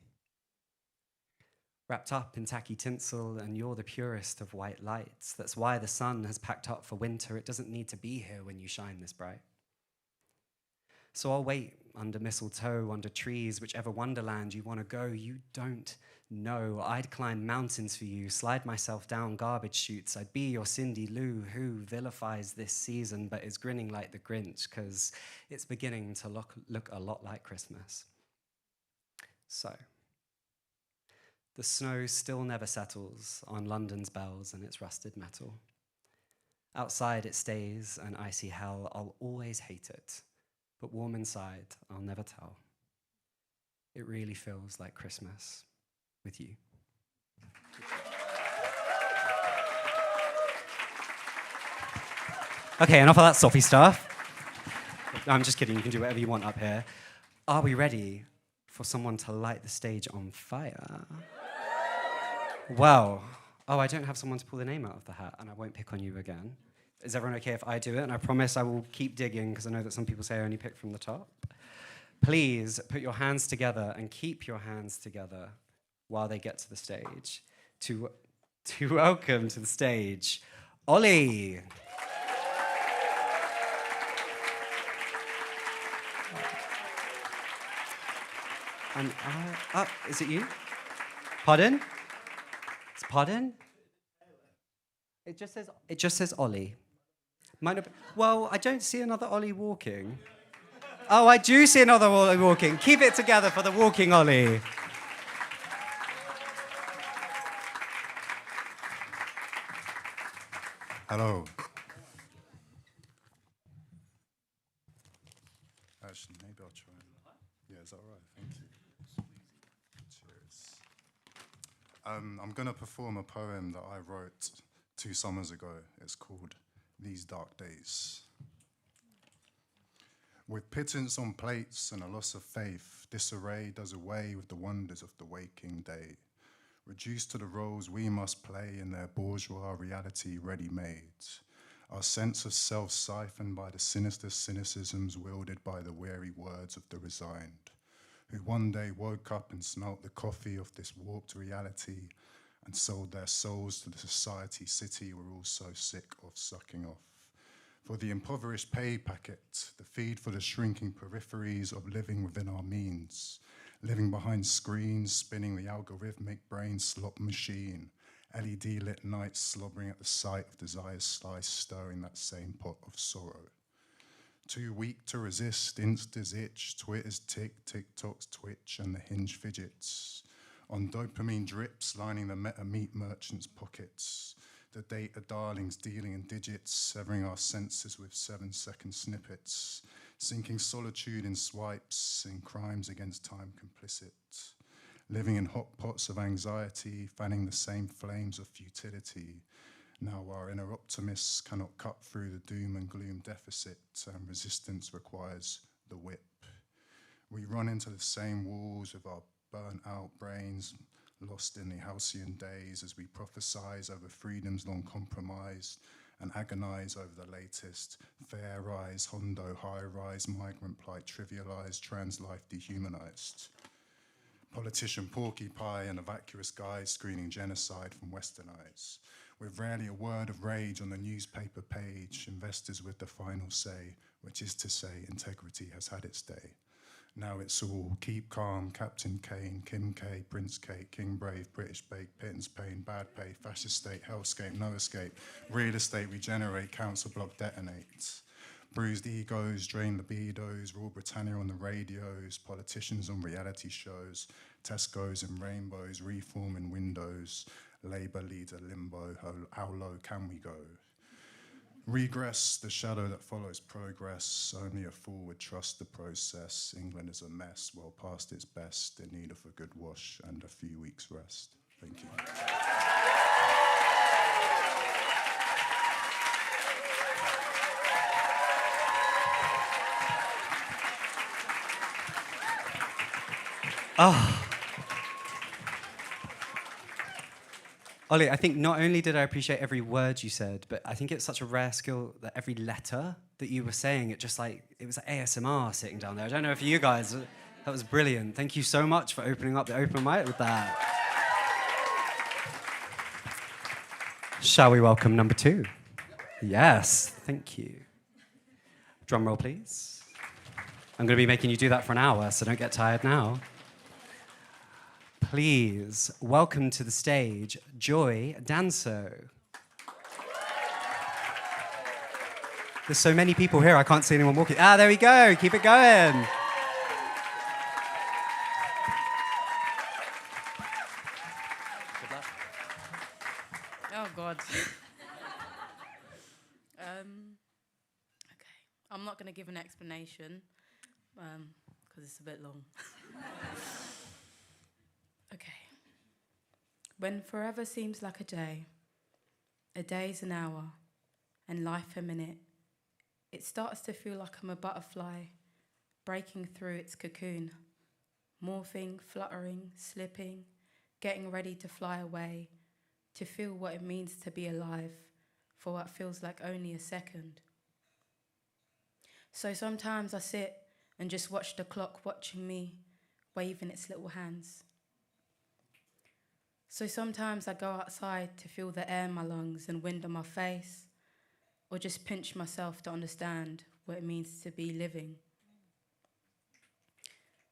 Wrapped up in tacky tinsel, and you're the purest of white lights. That's why the sun has packed up for winter. It doesn't need to be here when you shine this bright. So I'll wait under mistletoe, under trees, whichever wonderland you want to go. You don't know. I'd climb mountains for you, slide myself down garbage chutes. I'd be your Cindy Lou, who vilifies this season but is grinning like the Grinch, because it's beginning to look a lot like Christmas. So, the snow still never settles on London's bells and its rusted metal. Outside it stays an icy hell. I'll always hate it, but warm inside, I'll never tell. It really feels like Christmas with you. Okay, enough of that soppy stuff. No, I'm just kidding, you can do whatever you want up here. Are we ready for someone to light the stage on fire? Well, I don't have someone to pull the name out of the hat, and I won't pick on you again. Is everyone okay if I do it? And I promise I will keep digging, because I know that some people say I only pick from the top. Please put your hands together and keep your hands together while they get to the stage. To welcome to the stage, Ollie. And is it you? Pardon? It's pardon? It just says Ollie. Might not be, well, I don't see another Ollie walking. Oh, I do see another Ollie walking. Keep it together for the walking Ollie. Hello. Actually, maybe I'll try. Yeah, is that all right? Thank you. Cheers. I'm going to perform a poem that I wrote 2 summers ago. It's called These Dark Days. With pittance on plates and a loss of faith, disarray does away with the wonders of the waking day. Reduced to the roles we must play in their bourgeois reality ready-made. Our sense of self siphoned by the sinister cynicisms wielded by the weary words of the resigned, who one day woke up and smelt the coffee of this warped reality and sold their souls to the society city we're all so sick of sucking off. For the impoverished pay packet, the feed for the shrinking peripheries of living within our means, living behind screens, spinning the algorithmic brain slop machine, LED-lit nights slobbering at the sight of desire's slice, stirring that same pot of sorrow. Too weak to resist, Insta's itch, Twitter's tick, TikTok's twitch, and the hinge fidgets. On dopamine drips lining the meta meat merchants' pockets. The data darlings dealing in digits, severing our senses with 7-second snippets. Sinking solitude in swipes, in crimes against time complicit. Living in hot pots of anxiety, fanning the same flames of futility. Now our inner optimists cannot cut through the doom and gloom deficit, and resistance requires the whip. We run into the same walls with our burnt out brains, lost in the halcyon days as we prophesize over freedoms long compromised and agonize over the latest fair rise, hondo, high rise, migrant plight trivialized, trans life dehumanized. Politician Porky Pie and a vacuous guide screening genocide from Western eyes. With rarely a word of rage on the newspaper page, investors with the final say, which is to say integrity has had its day. Now it's all keep calm, Captain Kane, Kim K, Prince Kate, King Brave, British Bake, Pittance Pain, Bad Pay, Fascist State, Hellscape, No Escape, Real Estate Regenerate, Council Block Detonate. Bruised egos, drain libidos, Rule Britannia on the radios, politicians on reality shows, Tesco's and rainbows, reform in windows, Labour leader limbo, how low can we go? Regress, the shadow that follows progress, only a fool would trust the process. England is a mess, well past its best, in need of a good wash and a few weeks rest. Thank you. Ollie, I think not only did I appreciate every word you said, but I think it's such a rare skill that every letter that you were saying, it was like ASMR sitting down there. I don't know if you guys, that was brilliant. Thank you so much for opening up the open mic with that. Shall we welcome number 2? Yes, thank you. Drum roll, please. I'm going to be making you do that for an hour, so don't get tired now. Please welcome to the stage Joy Danso. There's so many people here, I can't see anyone walking. There we go, keep it going. Good luck. Oh, God. Okay, I'm not going to give an explanation because it's a bit long. Okay. When forever seems like a day's an hour, and life a minute, it starts to feel like I'm a butterfly breaking through its cocoon, morphing, fluttering, slipping, getting ready to fly away, to feel what it means to be alive for what feels like only a second. So sometimes I sit and just watch the clock watching me, waving its little hands. So sometimes I go outside to feel the air in my lungs and wind on my face, or just pinch myself to understand what it means to be living.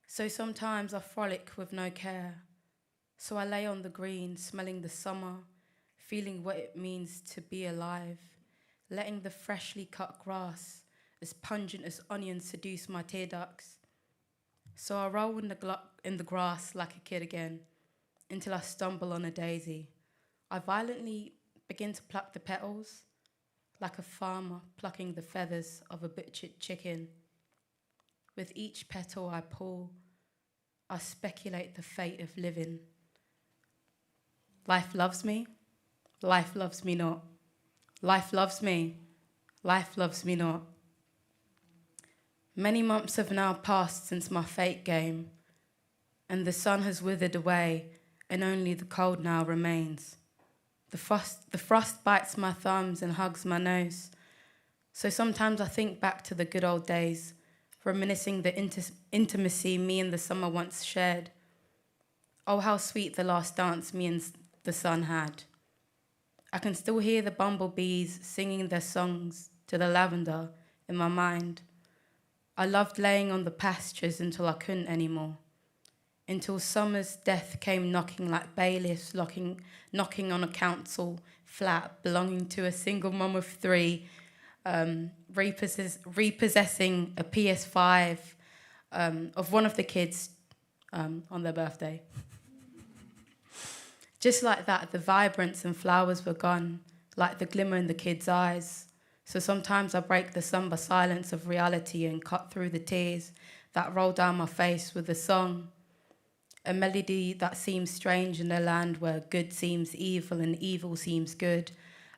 So sometimes I frolic with no care. So I lay on the green, smelling the summer, feeling what it means to be alive, letting the freshly cut grass, as pungent as onions, seduce my tear ducts. So I roll in the grass like a kid again, until I stumble on a daisy. I violently begin to pluck the petals, like a farmer plucking the feathers of a butchered chicken. With each petal I pull, I speculate the fate of living. Life loves me, life loves me not. Life loves me, life loves me not. Many months have now passed since my fate game, and the sun has withered away, and only the cold now remains. The frost bites my thumbs and hugs my nose. So sometimes I think back to the good old days, reminiscing the intimacy me and the summer once shared. Oh, how sweet the last dance me and the sun had. I can still hear the bumblebees singing their songs to the lavender in my mind. I loved laying on the pastures until I couldn't anymore. Until summer's death came knocking like bailiffs, knocking on a council flat belonging to a single mum of 3, repossessing a PS5 of one of the kids on their birthday. Just like that, the vibrance and flowers were gone, like the glimmer in the kids' eyes. So sometimes I break the somber silence of reality and cut through the tears that roll down my face with a song. A melody that seems strange in a land where good seems evil and evil seems good.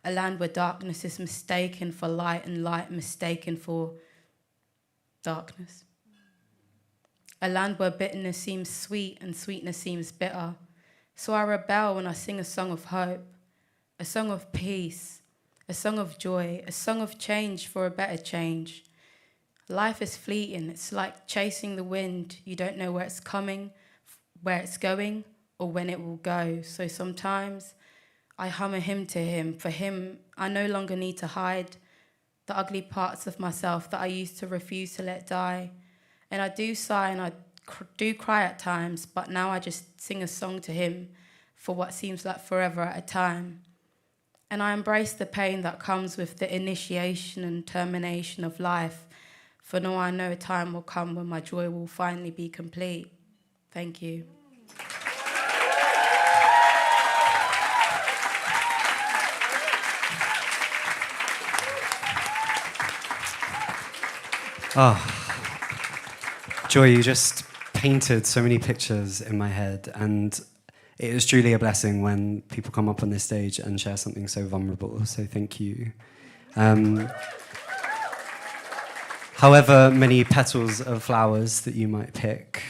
A land where darkness is mistaken for light and light mistaken for darkness. A land where bitterness seems sweet and sweetness seems bitter. So I rebel when I sing a song of hope, a song of peace, a song of joy, a song of change for a better change. Life is fleeting. It's like chasing the wind. You don't know where it's coming, where it's going, or when it will go. So sometimes I hum a hymn to him. For him, I no longer need to hide the ugly parts of myself that I used to refuse to let die. And I do sigh and I do cry at times, but now I just sing a song to him for what seems like forever at a time. And I embrace the pain that comes with the initiation and termination of life, for now I know a time will come when my joy will finally be complete. Thank you. Joy, you just painted so many pictures in my head, and it is truly a blessing when people come up on this stage and share something so vulnerable, so thank you. However many petals of flowers that you might pick,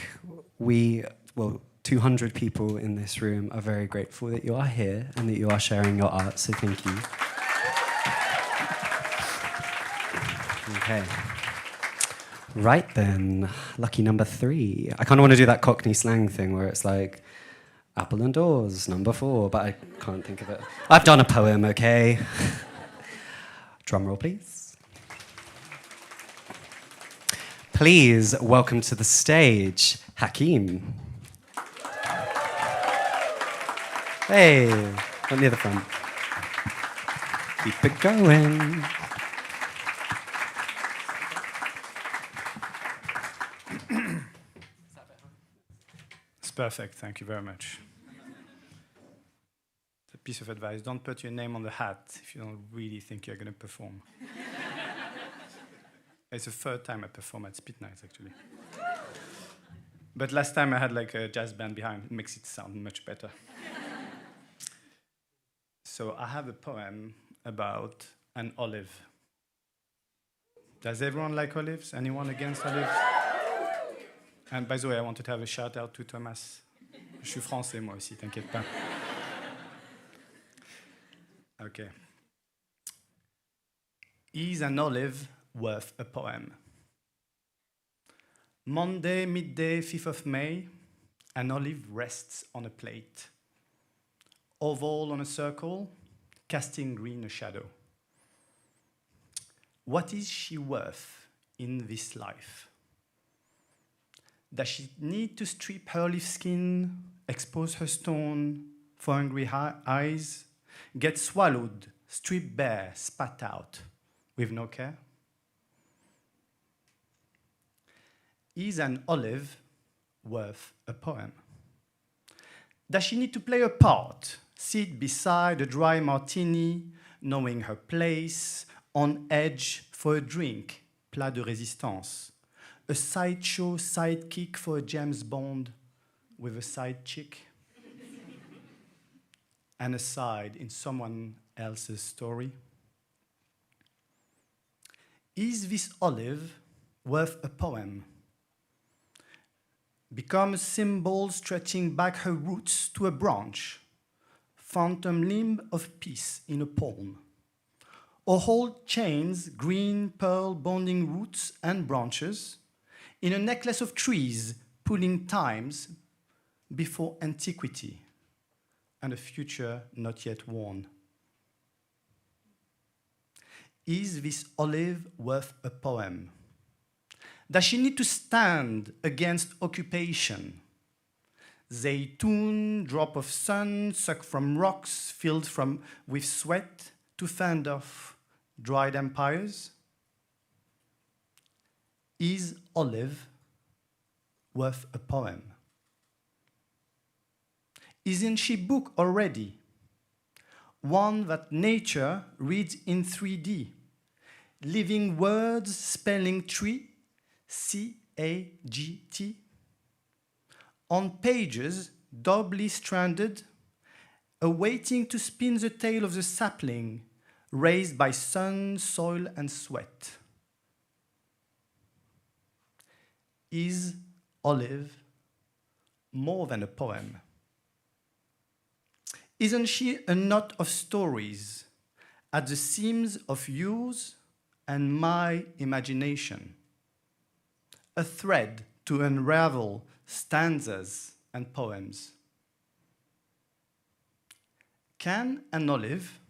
we 200 people in this room are very grateful that you are here and that you are sharing your art, so thank you. Okay. Right then, lucky number 3. I kind of want to do that Cockney slang thing where it's like, apple and doors, number 4, but I can't think of it. I've done a poem, okay? Drum roll, please. Please welcome to the stage, Hakeem. Hey, not near the front. Keep it going. It's perfect, thank you very much. It's a piece of advice, don't put your name on the hat if you don't really think you're going to perform. It's the third time I perform at SpitNights, actually. But last time I had like a jazz band behind, it makes it sound much better. So I have a poem about an olive. Does everyone like olives? Anyone against olives? And by the way, I wanted to have a shout out to Thomas. Je suis français moi aussi, t'inquiète pas. Okay. Is an olive worth a poem? Monday, midday, 5th of May, an olive rests on a plate. Oval on a circle, casting green a shadow. What is she worth in this life? Does she need to strip her olive skin, expose her stone for hungry eyes, get swallowed, stripped bare, spat out, with no care? Is an olive worth a poem? Does she need to play a part, sit beside a dry martini, knowing her place, on edge for a drink, plat de résistance, a sideshow sidekick for a James Bond with a side chick, and a side in someone else's story? Is this olive worth a poem? Become a symbol stretching back her roots to a branch, phantom limb of peace in a palm, or hold chains, green pearl bonding roots and branches, in a necklace of trees pulling times before antiquity and a future not yet worn. Is this olive worth a poem? Does she need to stand against occupation? Zaytoon, drop of sun, sucked from rocks filled with sweat to fend off dried empires? Is olive worth a poem? Isn't she book already? One that nature reads in 3D, living words spelling tree, C-A-G-T, on pages doubly stranded, awaiting to spin the tail of the sapling, raised by sun, soil, and sweat. Is olive more than a poem? Isn't she a knot of stories at the seams of yours and my imagination? A thread to unravel stanzas and poems. Can an olive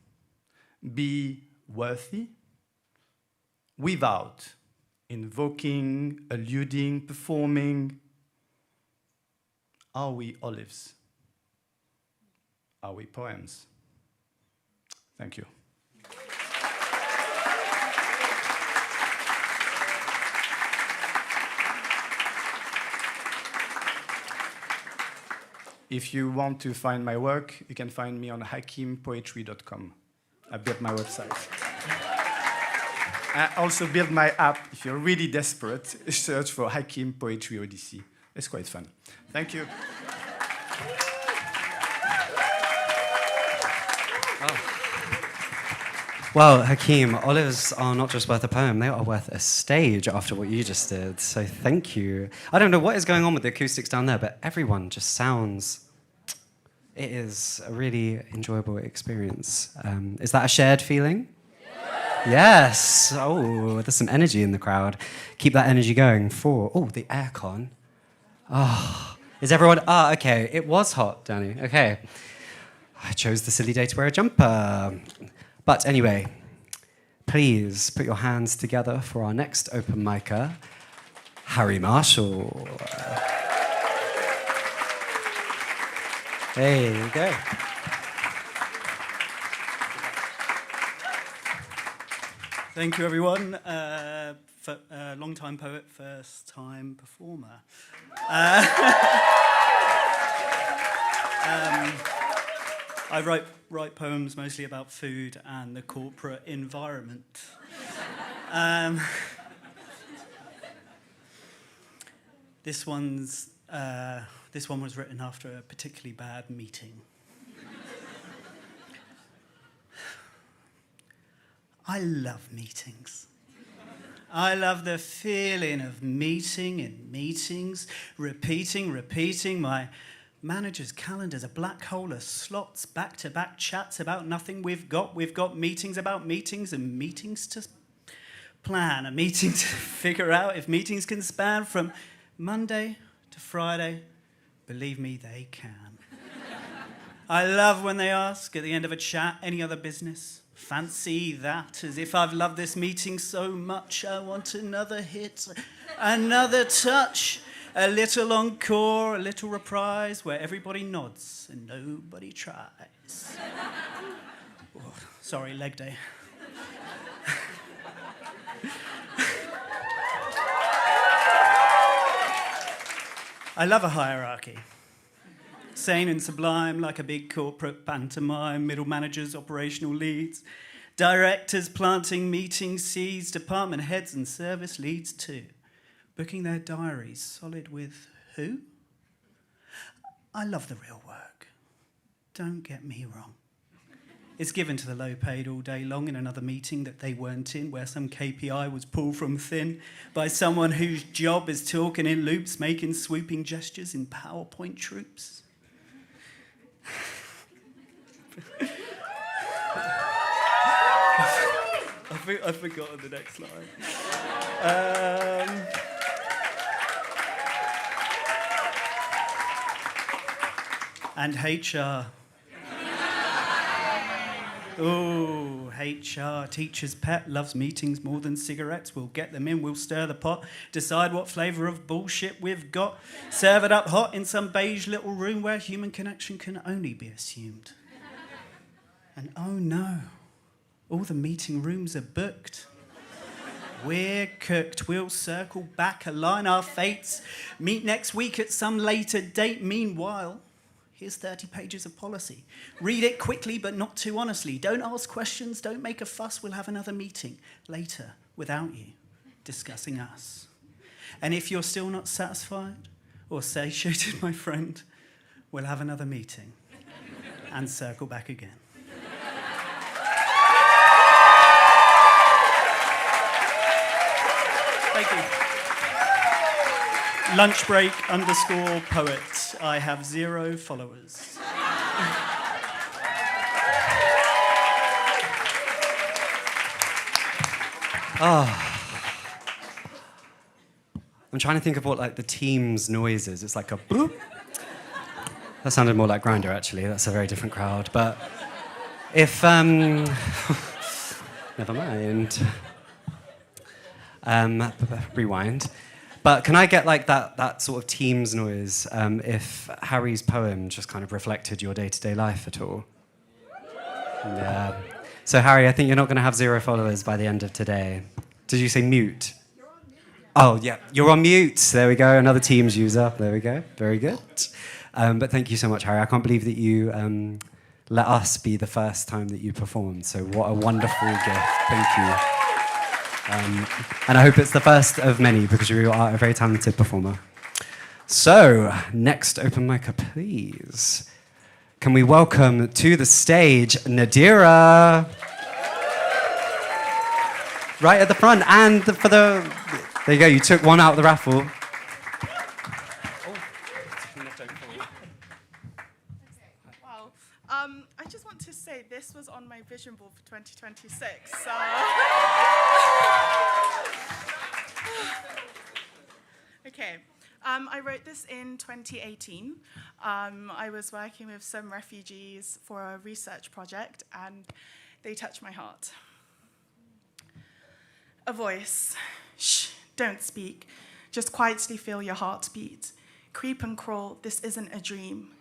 be worthy without invoking, alluding, performing? Are we olives? Are we poems? Thank you. If you want to find my work, you can find me on hakimpoetry.com. I built my website. I also built my app. If you're really desperate, search for Hakim Poetry Odyssey. It's quite fun. Thank you. Well, Hakeem, olives are not just worth a poem, they are worth a stage after what you just did. So thank you. I don't know what is going on with the acoustics down there, but everyone just sounds... It is a really enjoyable experience. Is that a shared feeling? Yes. Oh, there's some energy in the crowd. Keep that energy going for... Oh, the aircon. Oh, is everyone... Ah, okay. It was hot, Danny. Okay. I chose the silly day to wear a jumper. But anyway, please put your hands together for our next open micer, Harry Marshall. There you go. Thank you, everyone. Long-time poet, first-time performer. I write poems mostly about food and the corporate environment. This one was written after a particularly bad meeting. I love meetings. I love the feeling of meeting and meetings, repeating. My manager's calendar's a black hole of slots, back-to-back chats about nothing we've got. We've got meetings about meetings and meetings to plan, a meeting to figure out if meetings can span from Monday to Friday. Believe me, they can. I love when they ask at the end of a chat, any other business? Fancy that, as if I've loved this meeting so much, I want another hit, another touch, a little encore, a little reprise, where everybody nods and nobody tries. Oh, sorry, leg day. I love a hierarchy. Sane and sublime, like a big corporate pantomime, middle managers, operational leads, directors planting meeting seeds, department heads and service leads too, booking their diaries, solid with who? I love the real work. Don't get me wrong. It's given to the low paid all day long in another meeting that they weren't in, where some KPI was pulled from thin by someone whose job is talking in loops, making swooping gestures in PowerPoint troops. I've forgotten the next line. And HR. Oh, HR, teacher's pet, loves meetings more than cigarettes. We'll get them in, we'll stir the pot, decide what flavour of bullshit we've got, serve it up hot in some beige little room where human connection can only be assumed. And oh no, all the meeting rooms are booked. We're cooked. We'll circle back, align our fates, meet next week at some later date. Meanwhile, here's 30 pages of policy. Read it quickly, but not too honestly. Don't ask questions, don't make a fuss. We'll have another meeting later without you, discussing us. And if you're still not satisfied or satiated, my friend, we'll have another meeting and circle back again. Thank you. Lunch break _ poet. I have 0 followers. I'm trying to think of what like the team's noise is. It's like a boop. That sounded more like Grindr, actually. That's a very different crowd. But if never mind. Rewind. But can I get like that sort of team's noise if Harry's poem just kind of reflected your day-to-day life at all? Yeah. So Harry, I think you're not going to have 0 followers by the end of today. Did you say mute? Oh, yeah. You're on mute. There we go. Another Teams user. There we go. Very good. But thank you so much, Harry. I can't believe that you let us be the first time that you performed. So what a wonderful gift. Thank you. And I hope it's the first of many because you are a very talented performer. So, next open micer, please. Can we welcome to the stage Nadira? right at the front. And for the... There you go, you took one out of the raffle. Wow. I just want to say this was on my vision board for 2026. So. Okay. I wrote this in 2018. I was working with some refugees for a research project, and they touched my heart. A voice. Shh, don't speak. Just quietly feel your heart beat. Creep and crawl, this isn't a dream.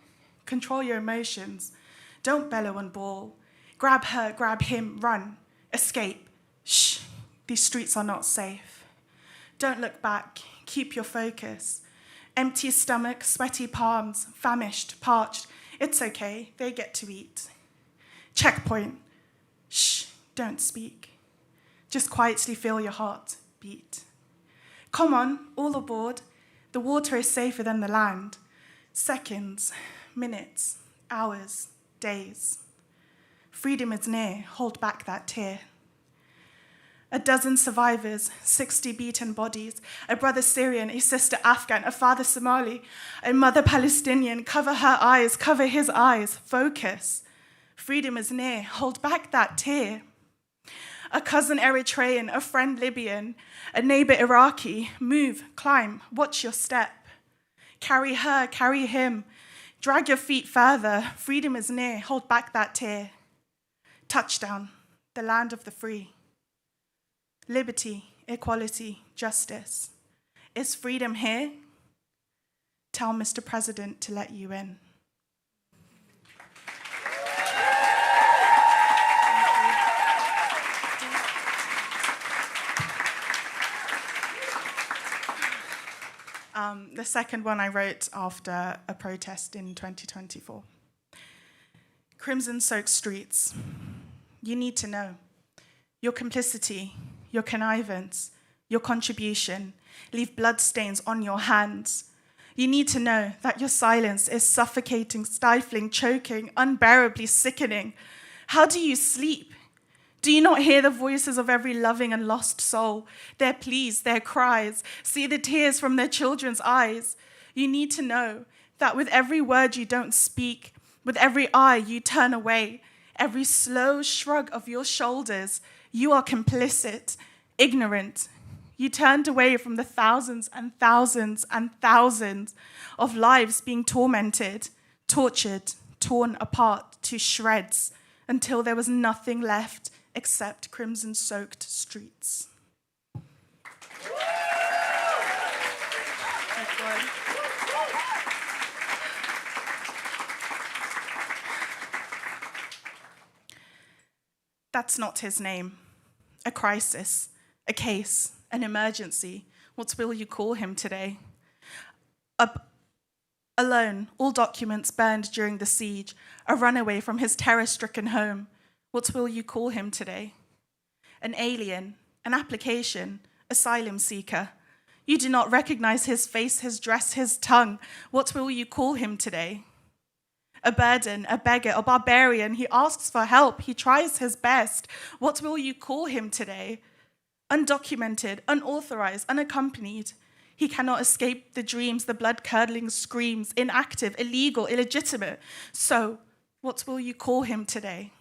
Control your emotions. Don't bellow and bawl. Grab her, grab him, run. Escape. Shh, these streets are not safe. Don't look back, keep your focus. Empty stomach, sweaty palms, famished, parched. It's okay, they get to eat. Checkpoint. Shh, don't speak. Just quietly feel your heart beat. Come on, all aboard. The water is safer than the land. Seconds, minutes, hours, days. Freedom is near, hold back that tear. A dozen survivors, 60 beaten bodies, a brother Syrian, a sister Afghan, a father Somali, a mother Palestinian. Cover her eyes, cover his eyes, focus. Freedom is near, hold back that tear. A cousin Eritrean, a friend Libyan, a neighbor Iraqi. Move, climb, watch your step. Carry her, carry him. Drag your feet further. Freedom is near, hold back that tear. Touchdown, the land of the free. Liberty, equality, justice. Is freedom here? Tell Mr. President to let you in. The second one I wrote after a protest in 2024. Crimson-soaked streets. You need to know. Your complicity, your connivance, your contribution leave bloodstains on your hands. You need to know that your silence is suffocating, stifling, choking, unbearably sickening. How do you sleep? Do you not hear the voices of every loving and lost soul, their pleas, their cries, see the tears from their children's eyes? You need to know that with every word you don't speak, with every eye you turn away, every slow shrug of your shoulders, you are complicit, ignorant. You turned away from the thousands and thousands and thousands of lives being tormented, tortured, torn apart to shreds until there was nothing left except crimson-soaked streets. That's not his name. A crisis, a case, an emergency. What will you call him today? Alone, all documents burned during the siege, a runaway from his terror-stricken home. What will you call him today? An alien, an application, asylum seeker. You do not recognize his face, his dress, his tongue. What will you call him today? A burden, a beggar, a barbarian. He asks for help. He tries his best. What will you call him today? Undocumented, unauthorized, unaccompanied. He cannot escape the dreams, the blood-curdling screams, inactive, illegal, illegitimate. So, what will you call him today?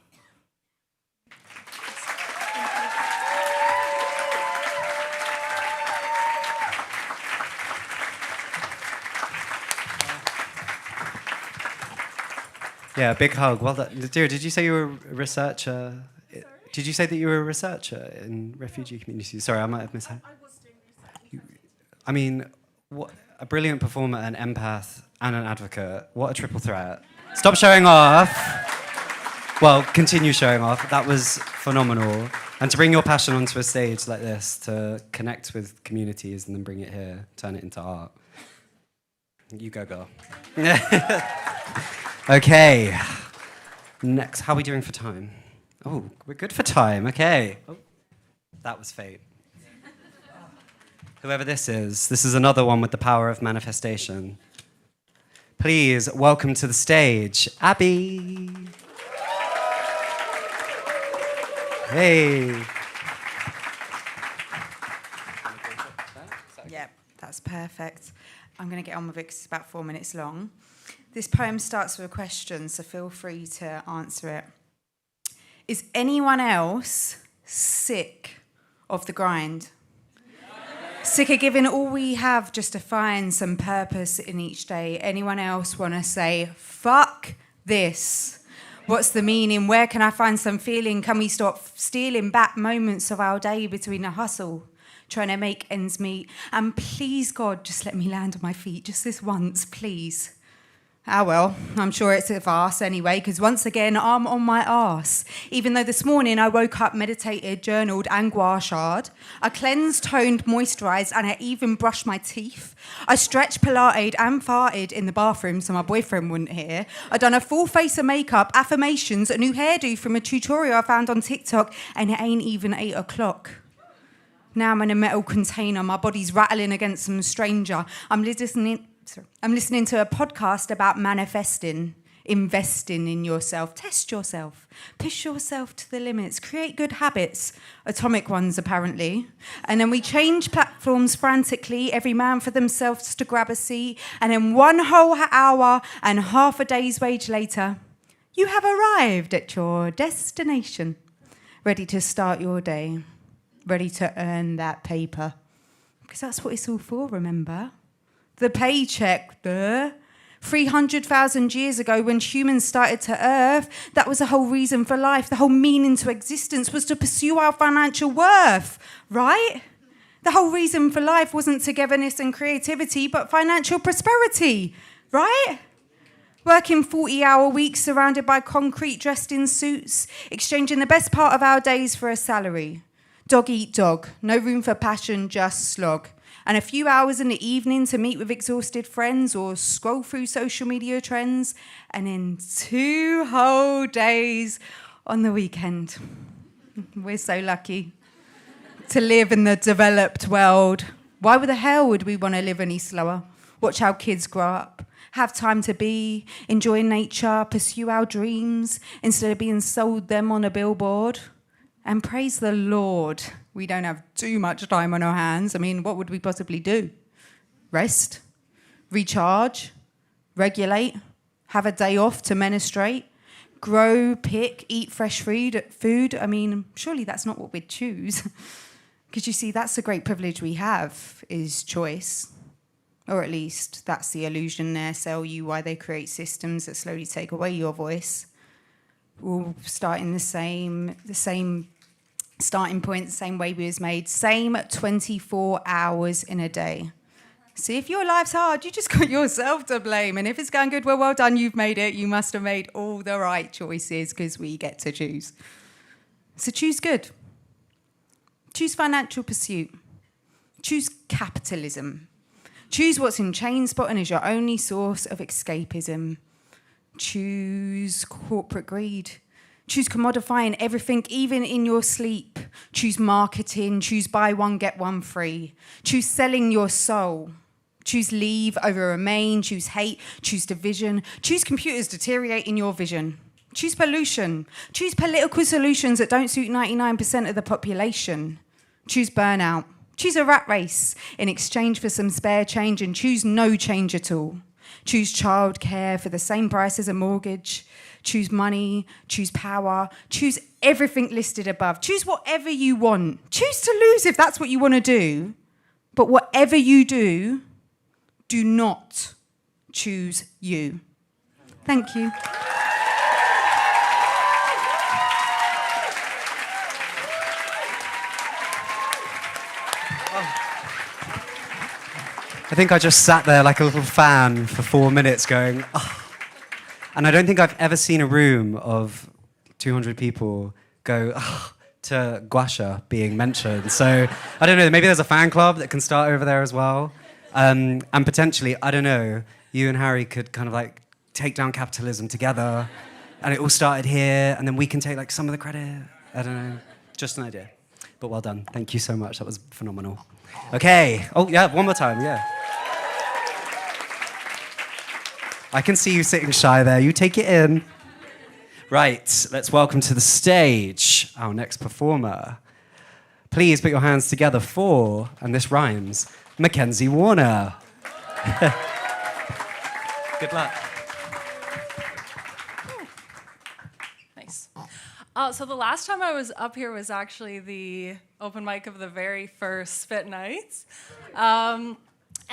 Yeah, big hug. Well done. Dear, did you say you were a researcher? Sorry? Did you say that you were a researcher in refugee communities? Sorry, I might have misheard. I was doing research. I mean, what a brilliant performer, an empath, and an advocate. What a triple threat. Stop showing off. Well, continue showing off. That was phenomenal. And to bring your passion onto a stage like this, to connect with communities and then bring it here, turn it into art. You go, girl. Okay. Next, how are we doing for time? Oh, we're good for time. Okay. Oh, that was fate. Whoever this is another one with the power of manifestation. Please welcome to the stage, Abby. Hey. Yeah, that's perfect. I'm going to get on with it because it's about 4 minutes long. This poem starts with a question, so feel free to answer it. Is anyone else sick of the grind? Sick of giving all we have just to find some purpose in each day? Anyone else want to say, fuck this? What's the meaning? Where can I find some feeling? Can we stop stealing back moments of our day between the hustle, trying to make ends meet? And please, God, just let me land on my feet just this once, please. Ah, well, I'm sure it's a farce anyway, because once again, I'm on my arse. Even though this morning I woke up, meditated, journaled, and gouache'd. I cleansed, toned, moisturised, and I even brushed my teeth. I stretched, pilated, and farted in the bathroom so my boyfriend wouldn't hear. I done a full face of makeup, affirmations, a new hairdo from a tutorial I found on TikTok, and it ain't even 8 o'clock. Now I'm in a metal container, my body's rattling against some stranger. I'm listening to a podcast about manifesting, investing in yourself, test yourself, push yourself to the limits, create good habits, atomic ones apparently. And then we change platforms frantically, every man for themselves to grab a seat. And then 1 whole hour and half a day's wage later, you have arrived at your destination, ready to start your day, ready to earn that paper. Because that's what it's all for, remember? The paycheck, 300,000 years ago when humans started to Earth, that was the whole reason for life. The whole meaning to existence was to pursue our financial worth, right? The whole reason for life wasn't togetherness and creativity, but financial prosperity, right? Working 40-hour weeks surrounded by concrete, dressed in suits, exchanging the best part of our days for a salary. Dog eat dog, no room for passion, just slog. And a few hours in the evening to meet with exhausted friends or scroll through social media trends, and then 2 whole days on the weekend. We're so lucky to live in the developed world. Why the hell would we want to live any slower? Watch our kids grow up, have time to be, enjoy nature, pursue our dreams, instead of being sold them on a billboard. And praise the Lord, we don't have too much time on our hands. I mean, what would we possibly do? Rest, recharge, regulate, have a day off to menstruate, grow, pick, eat fresh food. I mean, surely that's not what we'd choose. Because you see, that's the great privilege we have, is choice. Or at least that's the illusion they sell you, why they create systems that slowly take away your voice. We'll start in the same starting point, the same way we was made, same 24 hours in a day. See, if your life's hard, you just got yourself to blame. And if it's going good, well done, you've made it. You must have made all the right choices because we get to choose. So choose good. Choose financial pursuit. Choose capitalism. Choose what's in chain spotting as your only source of escapism. Choose corporate greed. Choose commodifying everything, even in your sleep. Choose marketing. Choose buy one, get one free. Choose selling your soul. Choose leave over remain. Choose hate. Choose division. Choose computers deteriorating your vision. Choose pollution. Choose political solutions that don't suit 99% of the population. Choose burnout. Choose a rat race in exchange for some spare change, and choose no change at all. Choose childcare for the same price as a mortgage. Choose money, choose power, choose everything listed above. Choose whatever you want. Choose to lose if that's what you want to do. But whatever you do, do not choose you. Thank you. I think I just sat there like a little fan for 4 minutes going, oh. And I don't think I've ever seen a room of 200 people go, oh, to Guasha being mentioned. So I don't know, maybe there's a fan club that can start over there as well. And potentially, I don't know, you and Harry could kind of like take down capitalism together, and it all started here, and then we can take like some of the credit. I don't know, just an idea. But well done, thank you so much, that was phenomenal. Okay, oh yeah, one more time, yeah. I can see you sitting shy there. You take it in. Right, let's welcome to the stage our next performer. Please put your hands together for, and this rhymes, Mackenzie Warner. Good luck. Nice. So the last time I was up here was actually the open mic of the very first SpitNights.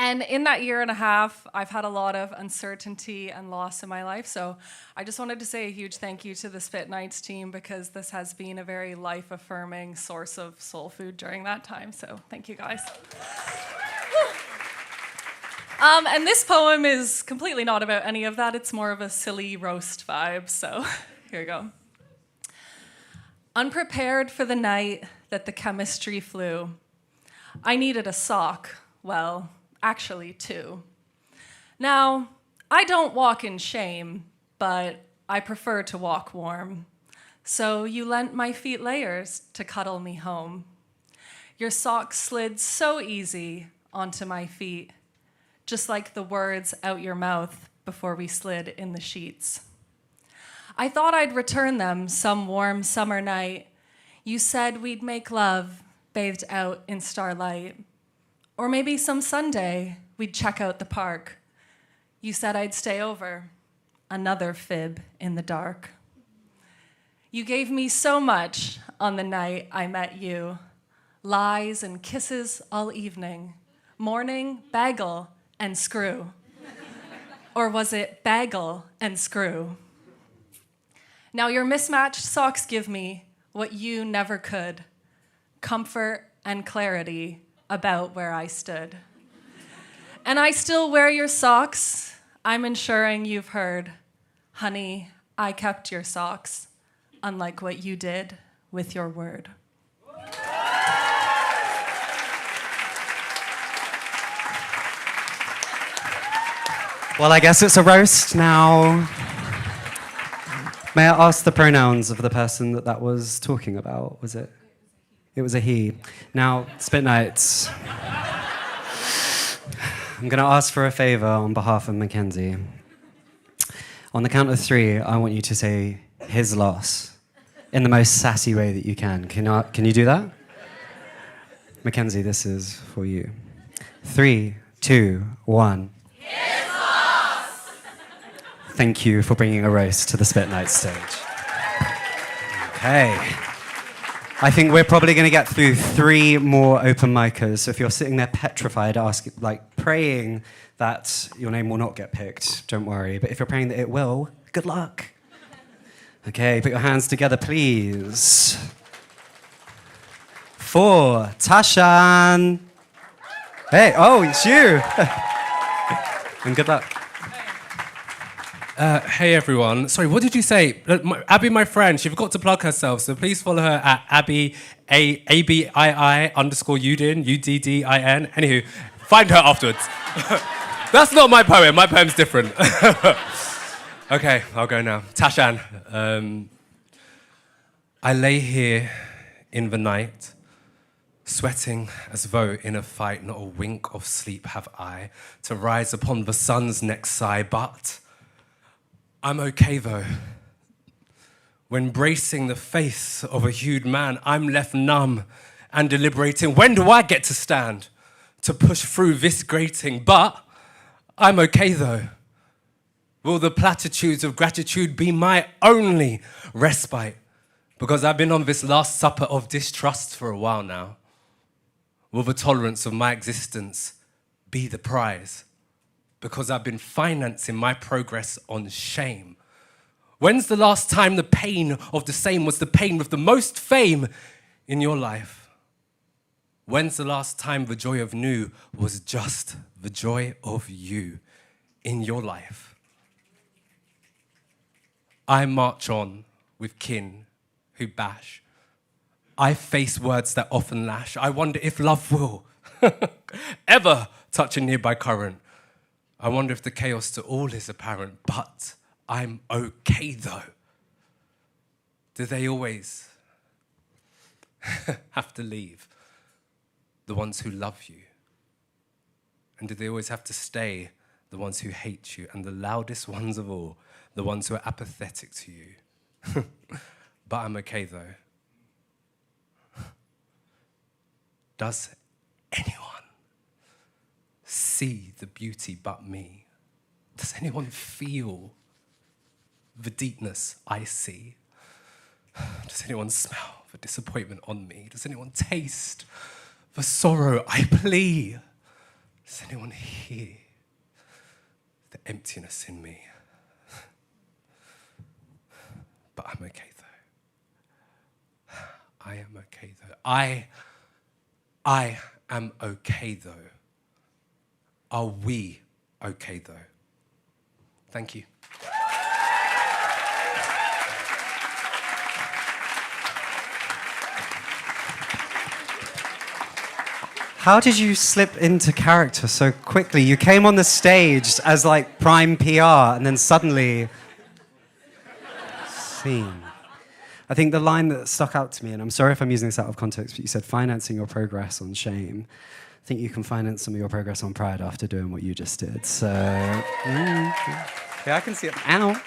And in that year and a half, I've had a lot of uncertainty and loss in my life. So I just wanted to say a huge thank you to the SpitNights team, because this has been a very life-affirming source of soul food during that time. So thank you, guys. And this poem is completely not about any of that. It's more of a silly roast vibe. So here we go. Unprepared for the night that the chemistry flew, I needed a sock. Well, actually, two. Now, I don't walk in shame, but I prefer to walk warm. So you lent my feet layers to cuddle me home. Your socks slid so easy onto my feet, just like the words out your mouth before we slid in the sheets. I thought I'd return them some warm summer night. You said we'd make love, bathed out in starlight. Or maybe some Sunday, we'd check out the park. You said I'd stay over. Another fib in the dark. You gave me so much on the night I met you. Lies and kisses all evening. Morning, bagel and screw. Or was it bagel and screw? Now your mismatched socks give me what you never could. Comfort and clarity about where I stood. And I still wear your socks. I'm ensuring you've heard. Honey, I kept your socks, unlike what you did with your word. Well, I guess it's a roast now. May I ask the pronouns of the person that was talking about? Was it? It was a he. Now, SpitNights. I'm going to ask for a favor on behalf of Mackenzie. On the count of three, I want you to say his loss in the most sassy way that you can. Can you do that? Mackenzie, this is for you. 3, 2, 1. His loss! Thank you for bringing a roast to the SpitNights stage. Okay. I think we're probably going to get through 3 more open micers. So if you're sitting there petrified, praying that your name will not get picked, don't worry. But if you're praying that it will, good luck. Okay, put your hands together, please. 4, Tashan. Hey, oh, it's you. And good luck. Hey everyone. Sorry, what did you say? Abby, my friend, she forgot to plug herself, so please follow her at Abby, ABII _Udin, UDDIN. Anywho, find her afterwards. That's not my poem. My poem's different. Okay, I'll go now. Tashan. I lay here in the night, sweating as though in a fight, not a wink of sleep have I, to rise upon the sun's next sigh, but I'm okay though. When bracing the face of a hued man, I'm left numb and deliberating. When do I get to stand to push through this grating? But I'm okay though. Will the platitudes of gratitude be my only respite? Because I've been on this last supper of distrust for a while now. Will the tolerance of my existence be the prize? Because I've been financing my progress on shame. When's the last time the pain of the same was the pain with the most fame in your life? When's the last time the joy of new was just the joy of you in your life? I march on with kin who bash. I face words that often lash. I wonder if love will ever touch a nearby current. I wonder if the chaos to all is apparent, but I'm okay though. Do they always have to leave? The ones who love you? And do they always have to stay? The ones who hate you? And the loudest ones of all, the ones who are apathetic to you? But I'm okay though. Does anyone see the beauty but me? Does anyone feel the deepness I see? Does anyone smell the disappointment on me? Does anyone taste the sorrow I plea? Does anyone hear the emptiness in me? But I'm okay though. I am okay though. I am okay though. Are we okay though? Thank you. How did you slip into character so quickly? You came on the stage as like prime PR and then suddenly scene. I think the line that stuck out to me, and I'm sorry if I'm using this out of context, but you said financing your progress on shame. I think you can finance some of your progress on pride after doing what you just did. So, yeah, I can see it. Ow.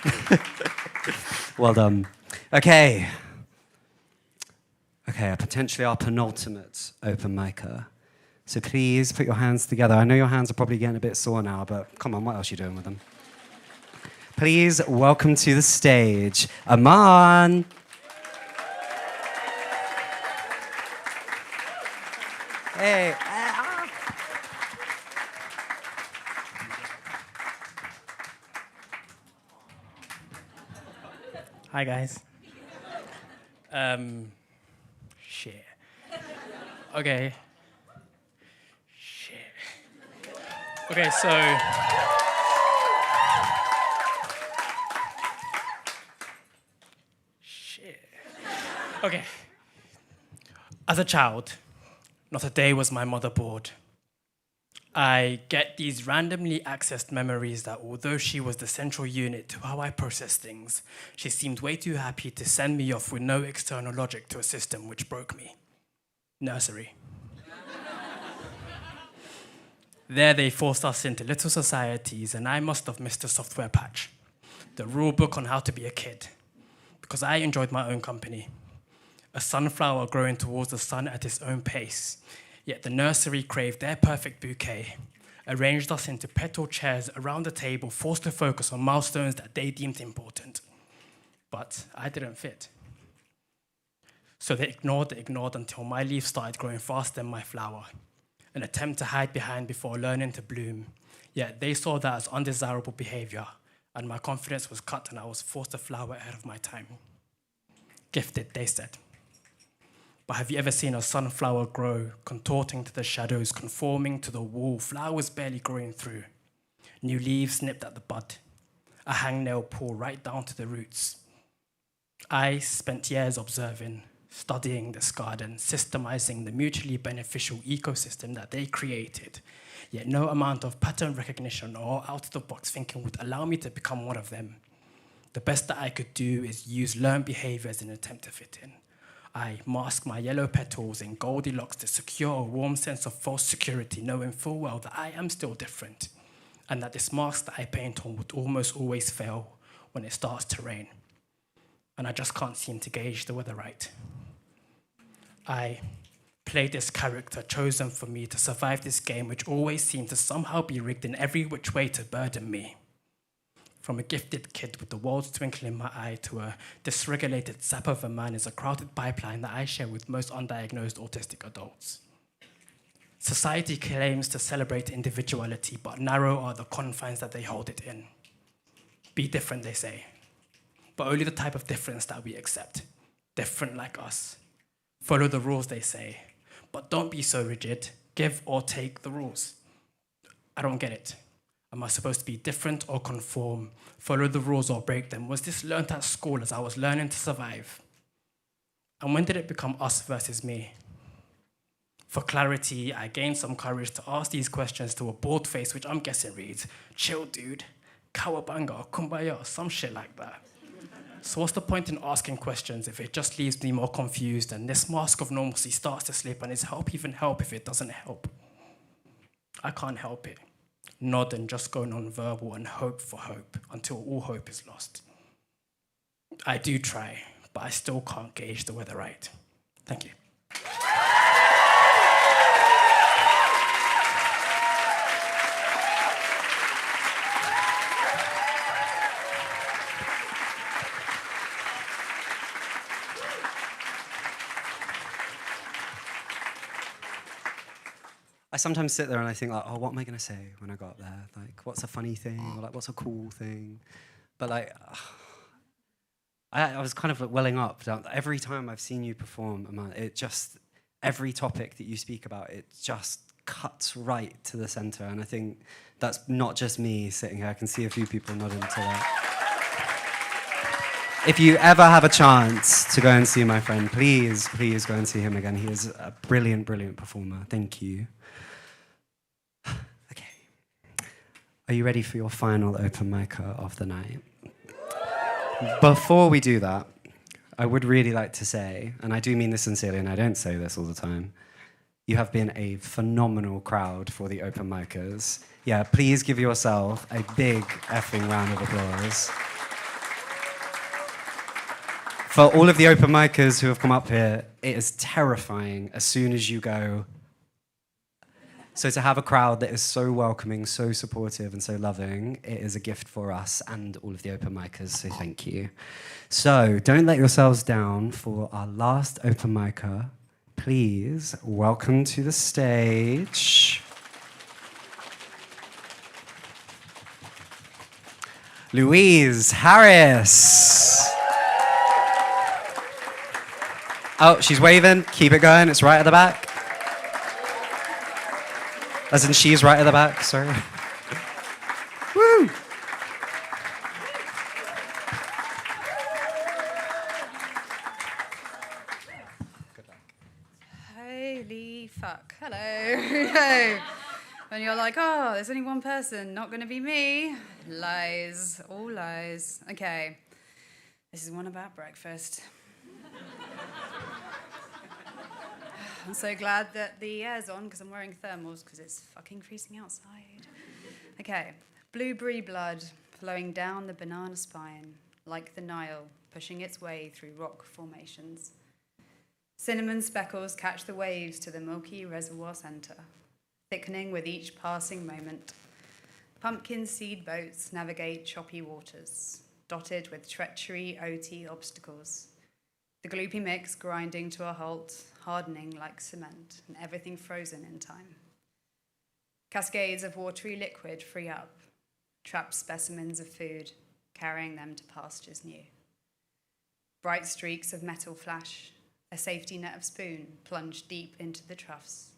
Well done. Okay, potentially our penultimate open micer. So please put your hands together. I know your hands are probably getting a bit sore now, but come on, what else are you doing with them? Please welcome to the stage, Aman. Hey. Hi, guys. Shit. Okay. Shit. Okay, so... Shit. Okay. As a child, not a day was my mother bored. I get these randomly accessed memories that although she was the central unit to how I process things, she seemed way too happy to send me off with no external logic to a system which broke me. Nursery. There they forced us into little societies, and I must have missed a software patch. The rule book on how to be a kid. Because I enjoyed my own company. A sunflower growing towards the sun at its own pace. Yet the nursery craved their perfect bouquet, arranged us into petal chairs around the table, forced to focus on milestones that they deemed important. But I didn't fit. So they ignored until my leaves started growing faster than my flower. An attempt to hide behind before learning to bloom. Yet they saw that as undesirable behavior, and my confidence was cut and I was forced to flower ahead of my time. Gifted, they said. But have you ever seen a sunflower grow, contorting to the shadows, conforming to the wall, flowers barely growing through? New leaves nipped at the bud, a hangnail pull right down to the roots. I spent years observing, studying this garden, systemizing the mutually beneficial ecosystem that they created, yet no amount of pattern recognition or out-of-the-box thinking would allow me to become one of them. The best that I could do is use learned behaviors in an attempt to fit in. I mask my yellow petals in Goldilocks to secure a warm sense of false security, knowing full well that I am still different, and that this mask that I paint on would almost always fail when it starts to rain. And I just can't seem to gauge the weather right. I play this character chosen for me to survive this game, which always seemed to somehow be rigged in every which way to burden me. From a gifted kid with the world's twinkle in my eye to a dysregulated sap of a man is a crowded pipeline that I share with most undiagnosed autistic adults. Society claims to celebrate individuality, but narrow are the confines that they hold it in. Be different, they say, but only the type of difference that we accept. Different like us. Follow the rules, they say, but don't be so rigid. Give or take the rules. I don't get it. Am I supposed to be different or conform, follow the rules or break them? Was this learnt at school as I was learning to survive? And when did it become us versus me? For clarity, I gained some courage to ask these questions to a bored face, which I'm guessing reads, chill dude, cowabunga or kumbaya or some shit like that. So what's the point in asking questions if it just leaves me more confused and this mask of normalcy starts to slip, and is help even help if it doesn't help? I can't help it. Nod and just go non-verbal and hope for hope until all hope is lost. I do try, but I still can't gauge the weather right. Thank you. sometimes sit there and I think like, oh, what am I going to say when I got there? Like, what's a funny thing? Or like, what's a cool thing? But like, I was kind of like welling up. Every time I've seen you perform, Amanda, it just, every topic that you speak about, it just cuts right to the center. And I think that's not just me sitting here. I can see a few people nodding to that. If you ever have a chance to go and see my friend, please go and see him again. He is a brilliant, brilliant performer. Thank you. Okay. Are you ready for your final open micer of the night? Before we do that, I would really like to say, and I do mean this sincerely, and I don't say this all the time, you have been a phenomenal crowd for the open micers. Yeah, please give yourself a big effing round of applause. For all of the open micers who have come up here, it is terrifying as soon as you go. So to have a crowd that is so welcoming, so supportive, and so loving, it is a gift for us and all of the open micers, so thank you. So don't let yourselves down for our last open micer. Please welcome to the stage Louise Harris. Oh, she's waving. Keep it going. It's right at the back. As in, she's right at the back. Sorry. Woo! Holy fuck. Hello. Hey. And you're like, oh, there's only one person. Not going to be me. Lies. All lies. Okay. This is one about breakfast. I'm so glad that the air's on because I'm wearing thermals because it's fucking freezing outside. Okay. Blueberry blood flowing down the banana spine like the Nile pushing its way through rock formations. Cinnamon speckles catch the waves to the milky reservoir center, thickening with each passing moment. Pumpkin seed boats navigate choppy waters, dotted with treachery OT obstacles. The gloopy mix grinding to a halt, hardening like cement, and everything frozen in time. Cascades of watery liquid free up, trapped specimens of food, carrying them to pastures new. Bright streaks of metal flash, a safety net of spoon plunged deep into the troughs,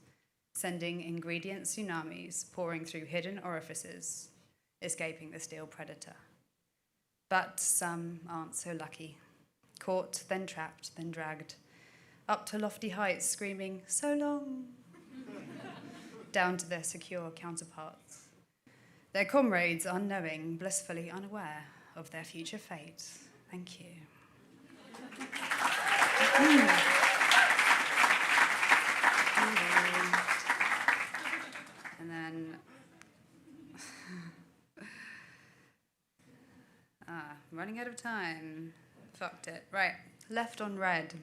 sending ingredient tsunamis pouring through hidden orifices, escaping the steel predator. But some aren't so lucky. Caught, then trapped, then dragged, up to lofty heights, screaming, so long, down to their secure counterparts. Their comrades unknowing, blissfully unaware of their future fate. Thank you. And then, running out of time. Fucked it. Right, left on red.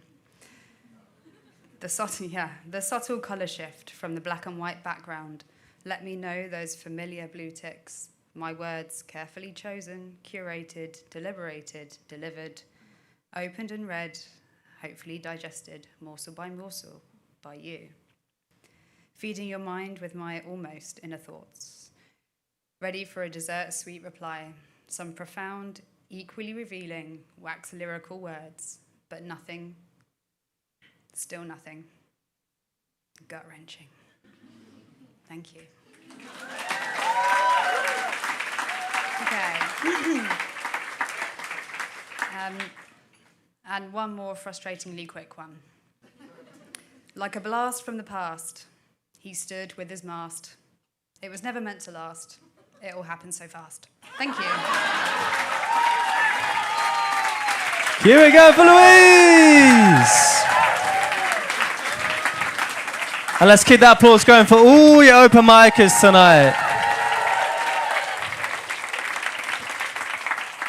The subtle colour shift from the black and white background let me know those familiar blue ticks. My words carefully chosen, curated, deliberated, delivered, opened and read, hopefully digested, morsel by morsel, by you. Feeding your mind with my almost inner thoughts. Ready for a dessert sweet reply, some profound, equally revealing, wax lyrical words, but nothing, still nothing, gut-wrenching. Thank you. Okay. And one more frustratingly quick one. Like a blast from the past, he stood with his mast. It was never meant to last. It all happened so fast. Thank you. Here we go for Louise! And let's keep that applause going for all your open micers tonight.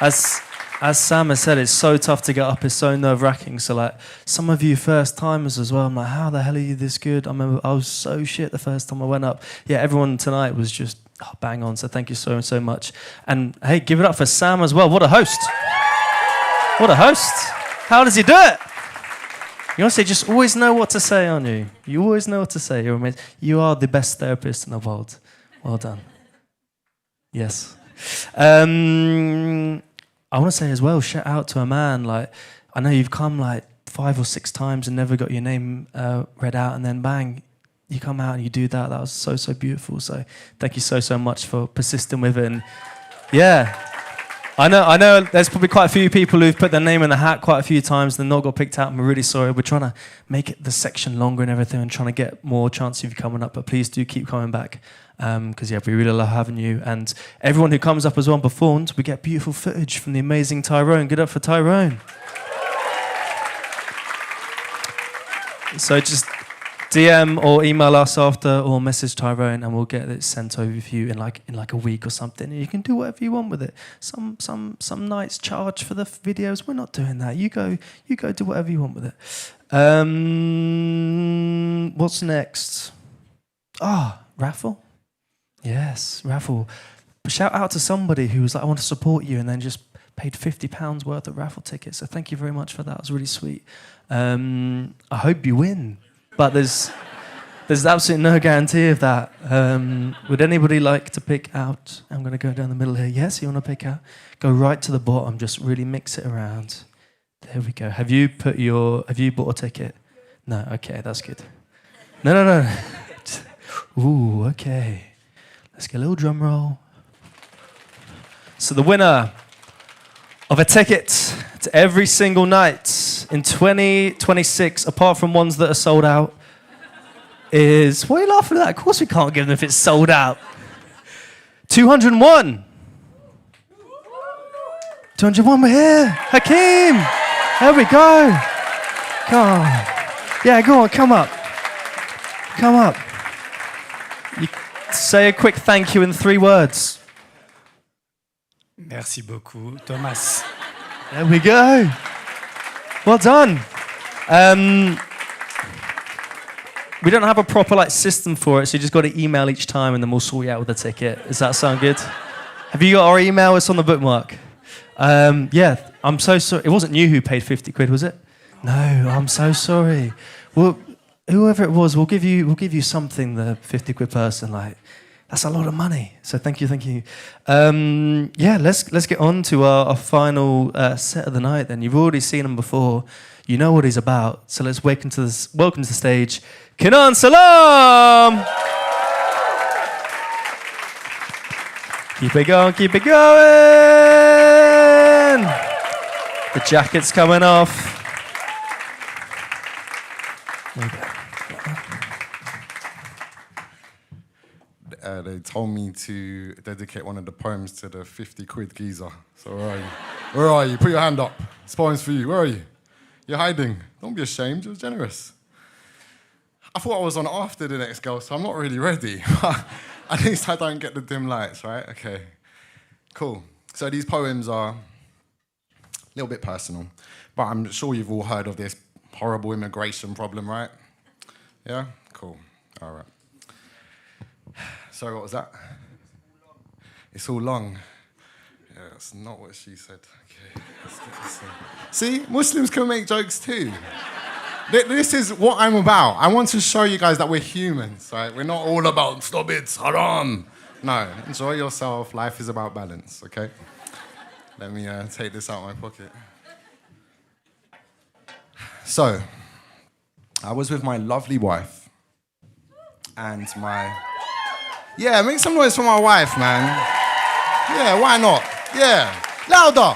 As Sam has said, it's so tough to get up, it's so nerve-wracking. So like, some of you first-timers as well, I'm like, how the hell are you this good? I remember I was so shit the first time I went up. Yeah, everyone tonight was just bang on, so thank you so much. And hey, give it up for Sam as well. What a host. What a host. How does he do it? You honestly just always know what to say, aren't you? You always know what to say. You're amazing. You are the best therapist in the world. Well done. Yes. I want to say as well, shout out to a man. Like, I know you've come like 5 or 6 times and never got your name read out, and then bang, you come out and you do that. That was so, so beautiful. So thank you so, so much for persisting with it. And yeah, I know there's probably quite a few people who've put their name in the hat quite a few times and not got picked out, and we're really sorry. We're trying to make it the section longer and everything and trying to get more chance of you coming up, but please do keep coming back because yeah, we really love having you. And everyone who comes up as well and performed, we get beautiful footage from the amazing Tyrone. Good up for Tyrone. So just DM or email us after, or message Tyrone, and we'll get it sent over for you in like a week or something. And you can do whatever you want with it. Some nights charge for the videos. We're not doing that. You go do whatever you want with it. What's next? Raffle. Yes, raffle. Shout out to somebody who was like, I want to support you, and then just paid £50 worth of raffle tickets. So thank you very much for that. It was really sweet. I hope you win. But there's absolutely no guarantee of that. Would anybody like to pick out? I'm going to go down the middle here. Yes, you want to pick out? Go right to the bottom. Just really mix it around. There we go. Have you bought a ticket? No. Okay, that's good. No. Ooh, okay. Let's get a little drum roll. So the winner of a ticket to every single night in 2026, apart from ones that are sold out, is... Why are you laughing at that? Of course we can't give them if it's sold out. 201. 201, we're here. Hakeem. There we go. Come on. Yeah, go on, come up. Come up. You say a quick thank you in 3 words. Merci beaucoup, Thomas. There we go. Well done. We don't have a proper system for it, so you just got to email each time, and then we'll sort you out with a ticket. Does that sound good? Have you got our email? It's on the bookmark. Yeah, I'm so sorry. It wasn't you who paid 50 quid, was it? No, I'm so sorry. Well, whoever it was, we'll give you something. The 50 quid person, that's a lot of money. So thank you. Yeah, let's get on to our final set of the night. Then you've already seen him before. You know what he's about. So let's welcome to the stage, Kinan Salaam. Keep it going. The jacket's coming off. There you go. They told me to dedicate one of the poems to the 50 quid geezer. So where are you? Where are you? Put your hand up. This poem's for you. Where are you? You're hiding. Don't be ashamed. You're generous. I thought I was on after the next girl, so I'm not really ready. At least I don't get the dim lights, right? Okay. Cool. So these poems are a little bit personal, but I'm sure you've all heard of this horrible immigration problem, right? Yeah? Cool. All right. Sorry, what was that? It's all long. Yeah, that's not what she said. Okay, let's get this in. See, Muslims can make jokes too. This is what I'm about. I want to show you guys that we're humans, right? We're not all about, stop it, haram. No, enjoy yourself. Life is about balance, okay? Let me take this out of my pocket. So, I was with my lovely wife and my... Yeah, make some noise for my wife, man. Yeah, why not? Yeah. Louder.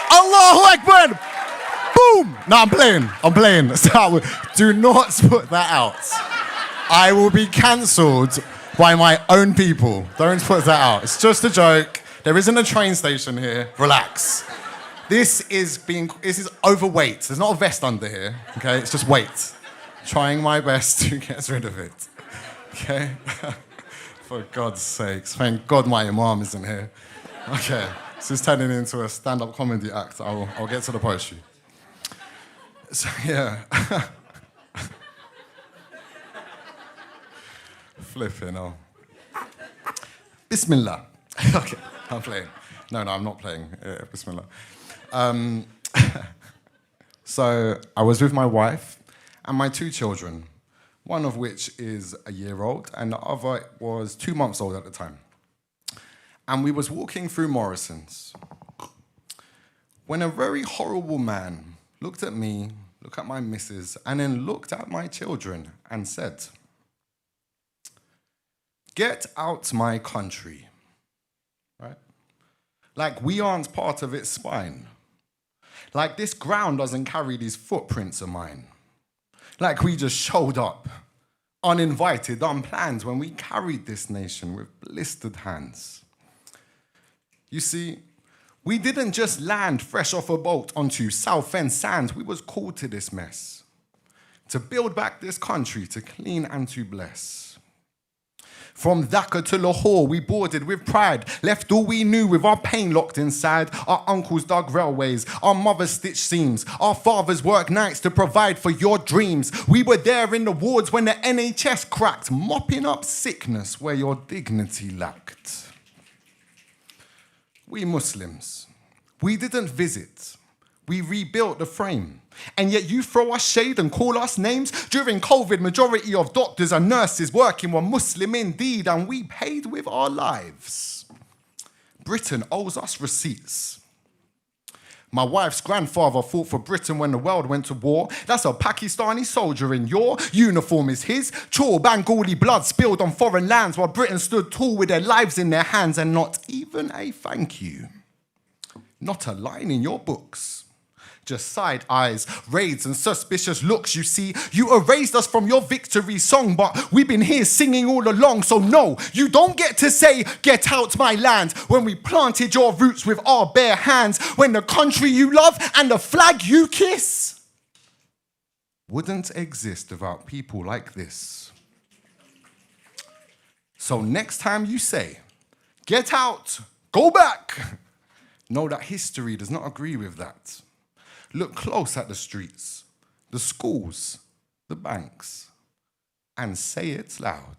Allahu Akbar. Boom. No, I'm playing. Start with, do not put that out. I will be cancelled by my own people. Don't put that out. It's just a joke. There isn't a train station here. Relax. This is overweight. There's not a vest under here, okay? It's just weight. Trying my best to get rid of it. Okay? For God's sakes. Thank God my imam isn't here. Okay. This is turning into a stand-up comedy act. I'll get to the poetry. So, yeah. Flipping hell. Bismillah. Okay, I'm playing. No, I'm not playing. Bismillah. So I was with my wife and my 2 children, one of which is a year old and the other was 2 months old at the time. And we was walking through Morrison's when a very horrible man looked at me, looked at my missus, and then looked at my children and said, "Get out my country." Right? Like we aren't part of its spine. Like this ground doesn't carry these footprints of mine. Like we just showed up, uninvited, unplanned, when we carried this nation with blistered hands. You see, we didn't just land fresh off a boat onto Southend sands. We was called to this mess, to build back this country, to clean and to bless. From Dhaka to Lahore, we boarded with pride, left all we knew with our pain locked inside. Our uncles dug railways, our mothers stitched seams, our fathers worked nights to provide for your dreams. We were there in the wards when the NHS cracked, mopping up sickness where your dignity lacked. We Muslims, we didn't visit, we rebuilt the frame. And yet you throw us shade and call us names? During COVID, majority of doctors and nurses working were Muslim indeed, and we paid with our lives. Britain owes us receipts. My wife's grandfather fought for Britain when the world went to war. That's a Pakistani soldier in your uniform is his. Chor Bengali blood spilled on foreign lands while Britain stood tall with their lives in their hands, and not even a thank you. Not a line in your books. Just side eyes, raids and suspicious looks. You see, you erased us from your victory song, but we've been here singing all along. So no, you don't get to say, "Get out my land," when we planted your roots with our bare hands, when the country you love and the flag you kiss wouldn't exist without people like this. So next time you say, "Get out, go back," know that history does not agree with that. Look close at the streets, the schools, the banks, and say it loud.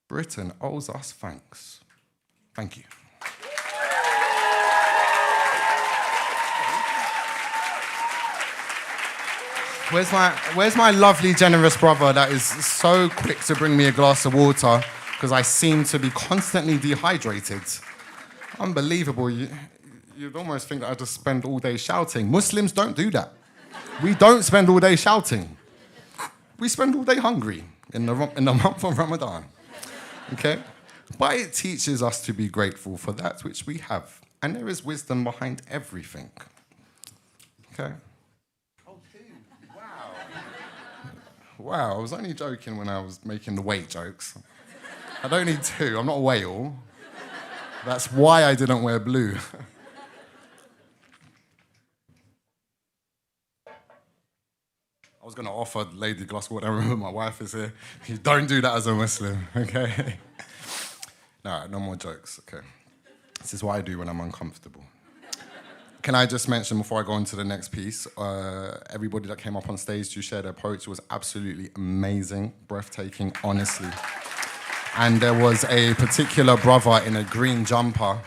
Britain owes us thanks. Thank you. Where's my lovely, generous brother that is so quick to bring me a glass of water because I seem to be constantly dehydrated? Unbelievable. You'd almost think that I just spend all day shouting. Muslims don't do that. We don't spend all day shouting. We spend all day hungry in the month of Ramadan. Okay? But it teaches us to be grateful for that which we have. And there is wisdom behind everything. Okay? Wow, I was only joking when I was making the weight jokes. I don't need 2, I'm not a whale. That's why I didn't wear blue. I was going to offer Lady glass water. I remember my wife is here. You don't do that as a Muslim, okay? No more jokes, okay? This is what I do when I'm uncomfortable. Can I just mention before I go on to the next piece, everybody that came up on stage to share their poetry was absolutely amazing, breathtaking, honestly. And there was a particular brother in a green jumper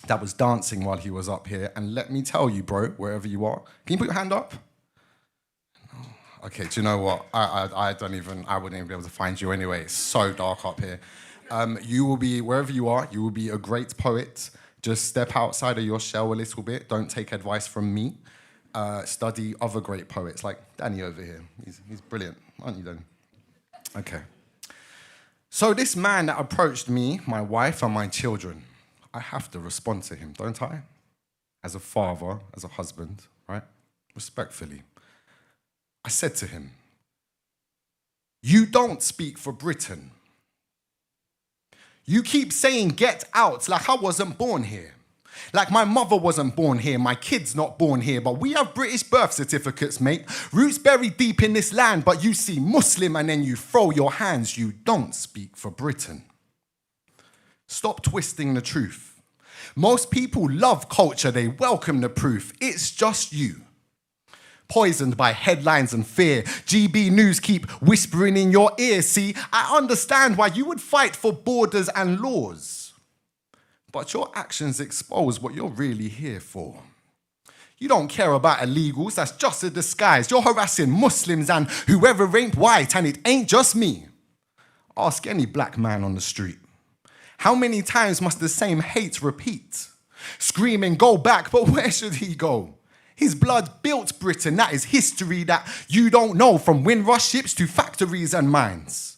that was dancing while he was up here. And let me tell you, bro, wherever you are, can you put your hand up? Okay, do you know what? I wouldn't even be able to find you anyway. It's so dark up here. You will be, wherever you are, you will be a great poet. Just step outside of your shell a little bit. Don't take advice from me. Study other great poets, like Danny over here. He's brilliant, aren't you, Danny? Okay. So this man that approached me, my wife, and my children, I have to respond to him, don't I? As a father, as a husband, right? Respectfully. I said to him, "You don't speak for Britain. You keep saying get out like I wasn't born here. Like my mother wasn't born here, my kid's not born here, but we have British birth certificates, mate. Roots buried deep in this land, but you see Muslim and then you throw your hands. You don't speak for Britain. Stop twisting the truth. Most people love culture, they welcome the proof. It's just you. Poisoned by headlines and fear. GB News keep whispering in your ear. See, I understand why you would fight for borders and laws. But your actions expose what you're really here for. You don't care about illegals, that's just a disguise. You're harassing Muslims and whoever ain't white, and it ain't just me. Ask any black man on the street. How many times must the same hate repeat? Screaming, go back, but where should he go? His blood built Britain, that is history that you don't know, from Windrush ships to factories and mines.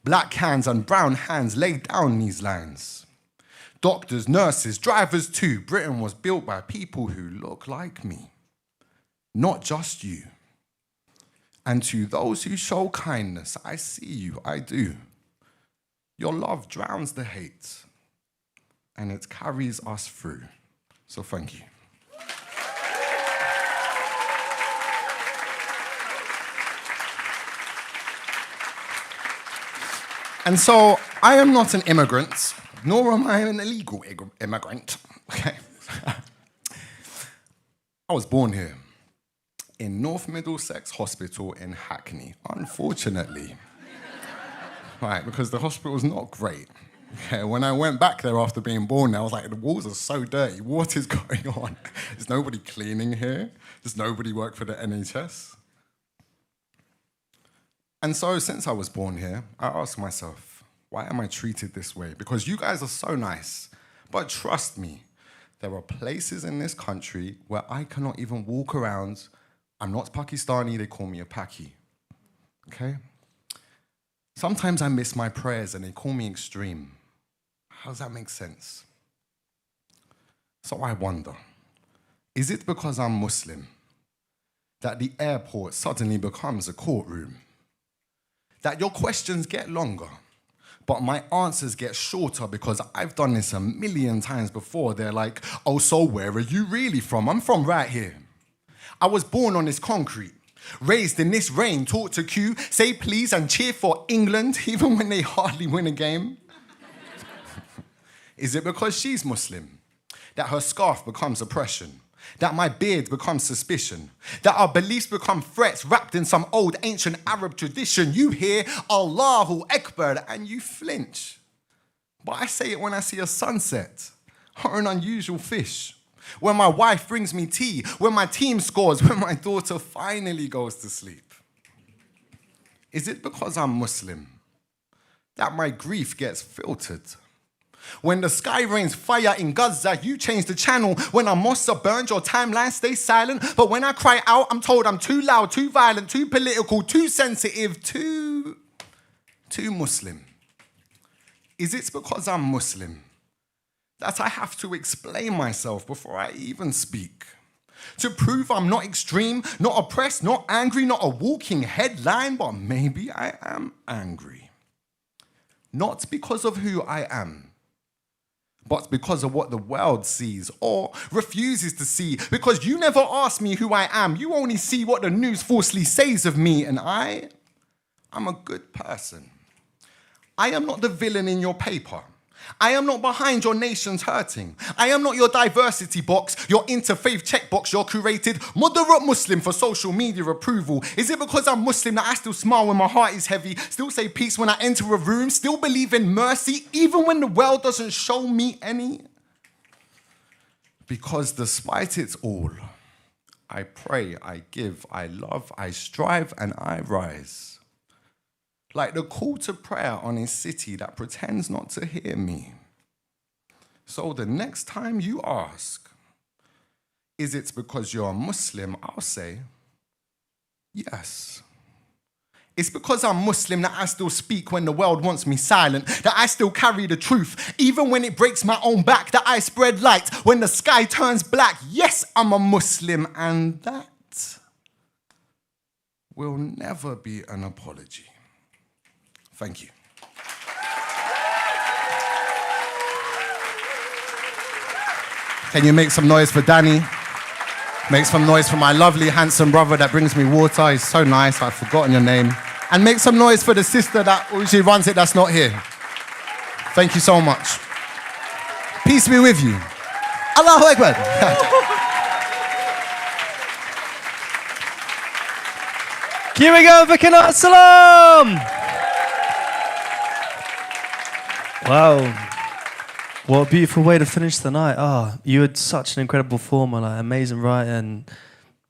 Black hands and brown hands laid down these lines. Doctors, nurses, drivers too. Britain was built by people who look like me, not just you. And to those who show kindness, I see you, I do. Your love drowns the hate, and it carries us through. So thank you. And so I am not an immigrant, nor am I an illegal immigrant. Okay. I was born here in North Middlesex Hospital in Hackney, unfortunately. Right, because the hospital's not great. Okay, when I went back there after being born, I was like, the walls are so dirty. What is going on? There's nobody cleaning here. There's nobody work for the NHS. And so since I was born here, I asked myself, why am I treated this way? Because you guys are so nice. But trust me, there are places in this country where I cannot even walk around. I'm not Pakistani, they call me a Paki. Okay? Sometimes I miss my prayers and they call me extreme. How does that make sense? So I wonder, is it because I'm Muslim that the airport suddenly becomes a courtroom? That your questions get longer, but my answers get shorter because I've done this a million times before. They're like, oh, so where are you really from? I'm from right here. I was born on this concrete, raised in this rain, taught to queue, say please and cheer for England, even when they hardly win a game. Is it because she's Muslim that her scarf becomes oppression? That my beard becomes suspicion, that our beliefs become threats wrapped in some old ancient Arab tradition? You hear Allahu Akbar and you flinch. But I say it when I see a sunset or an unusual fish, when my wife brings me tea, when my team scores, when my daughter finally goes to sleep. Is it because I'm Muslim that my grief gets filtered? When the sky rains fire in Gaza, you change the channel. When a mosque burns, your timeline stays silent. But when I cry out, I'm told I'm too loud, too violent, too political, too sensitive, too Muslim. Is it because I'm Muslim that I have to explain myself before I even speak? To prove I'm not extreme, not oppressed, not angry, not a walking headline, but maybe I am angry. Not because of who I am, but because of what the world sees or refuses to see. Because you never ask me who I am. You only see what the news falsely says of me, and I'm a good person. I am not the villain in your paper. I am not behind your nation's hurting. I am not your diversity box, your interfaith checkbox, your curated moderate Muslim for social media approval. Is it because I'm Muslim that I still smile when my heart is heavy, still say peace when I enter a room, still believe in mercy even when the world doesn't show me any? Because despite it all, I pray, I give, I love, I strive, and I rise. Like the call to prayer on a city that pretends not to hear me. So the next time you ask, is it because you're a Muslim? I'll say, yes. It's because I'm Muslim that I still speak when the world wants me silent, that I still carry the truth, even when it breaks my own back, that I spread light when the sky turns black. Yes, I'm a Muslim, and that will never be an apology. Thank you. Can you make some noise for Danny? Make some noise for my lovely, handsome brother that brings me water. He's so nice, I've forgotten your name. And make some noise for the sister that usually runs it that's not here. Thank you so much. Peace be with you. Allahu Akbar. Here we go for Kinan Salaam. Wow. What a beautiful way to finish the night. You had such an incredible performer, like amazing writer, and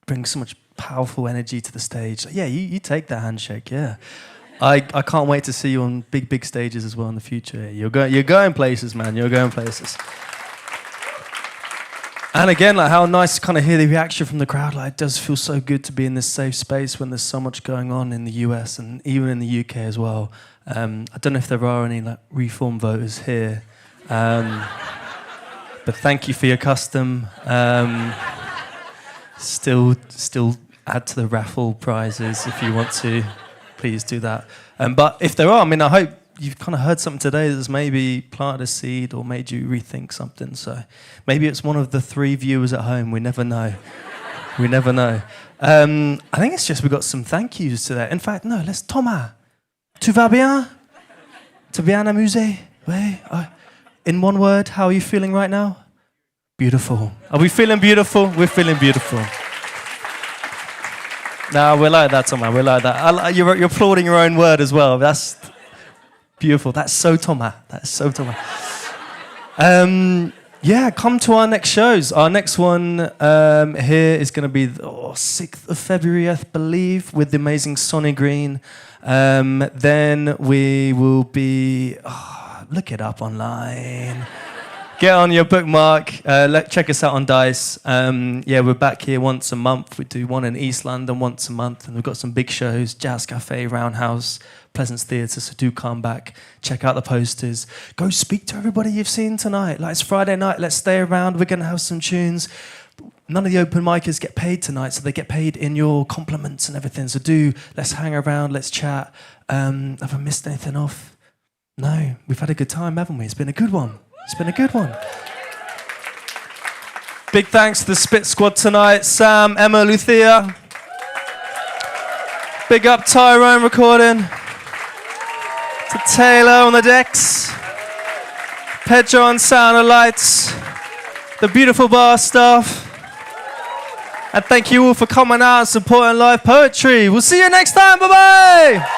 bring so much powerful energy to the stage. Yeah, you take that handshake, yeah. I can't wait to see you on big stages as well in the future. You're going places, man. You're going places. And again, like how nice to kind of hear the reaction from the crowd. Like it does feel so good to be in this safe space when there's so much going on in the US and even in the UK as well. I don't know if there are any like reform voters here, but thank you for your custom. Still add to the raffle prizes if you want to. Please do that. But if there are, I mean, I hope you've kind of heard something today that's maybe planted a seed or made you rethink something. So maybe it's one of the 3 viewers at home. We never know. We never know. I think it's just we got some thank yous today. In fact, no, let's... Thomas, tu vas bien? Tu bien amusé? Oui? In one word, how are you feeling right now? Beautiful. Are we feeling beautiful? We're feeling beautiful. No, we're like that, Thomas. We're like that. You're applauding your own word as well. That's beautiful. That's so Thomas. That's so Thomas. Yeah, come to our next shows. Our next one here is going to be 6th of February, I believe, with the amazing Sonny Green. Then we will be... look it up online. Get on your bookmark. Check us out on Dice. Yeah, we're back here once a month. We do one in East London once a month, and we've got some big shows: Jazz Cafe, Roundhouse, Pleasance Theatre. So do come back. Check out the posters. Go speak to everybody you've seen tonight. Like it's Friday night. Let's stay around. We're going to have some tunes. None of the open micers get paid tonight, so they get paid in your compliments and everything. So let's hang around. Let's chat. Have I missed anything off? No. We've had a good time, haven't we? It's been a good one. It's been a good one. Big thanks to the Spit Squad tonight. Sam, Emma, Luthia. Big up Tyrone recording. To Taylor on the decks. Pedro on sound and lights. The beautiful bar staff. And thank you all for coming out and supporting live poetry. We'll see you next time. Bye-bye.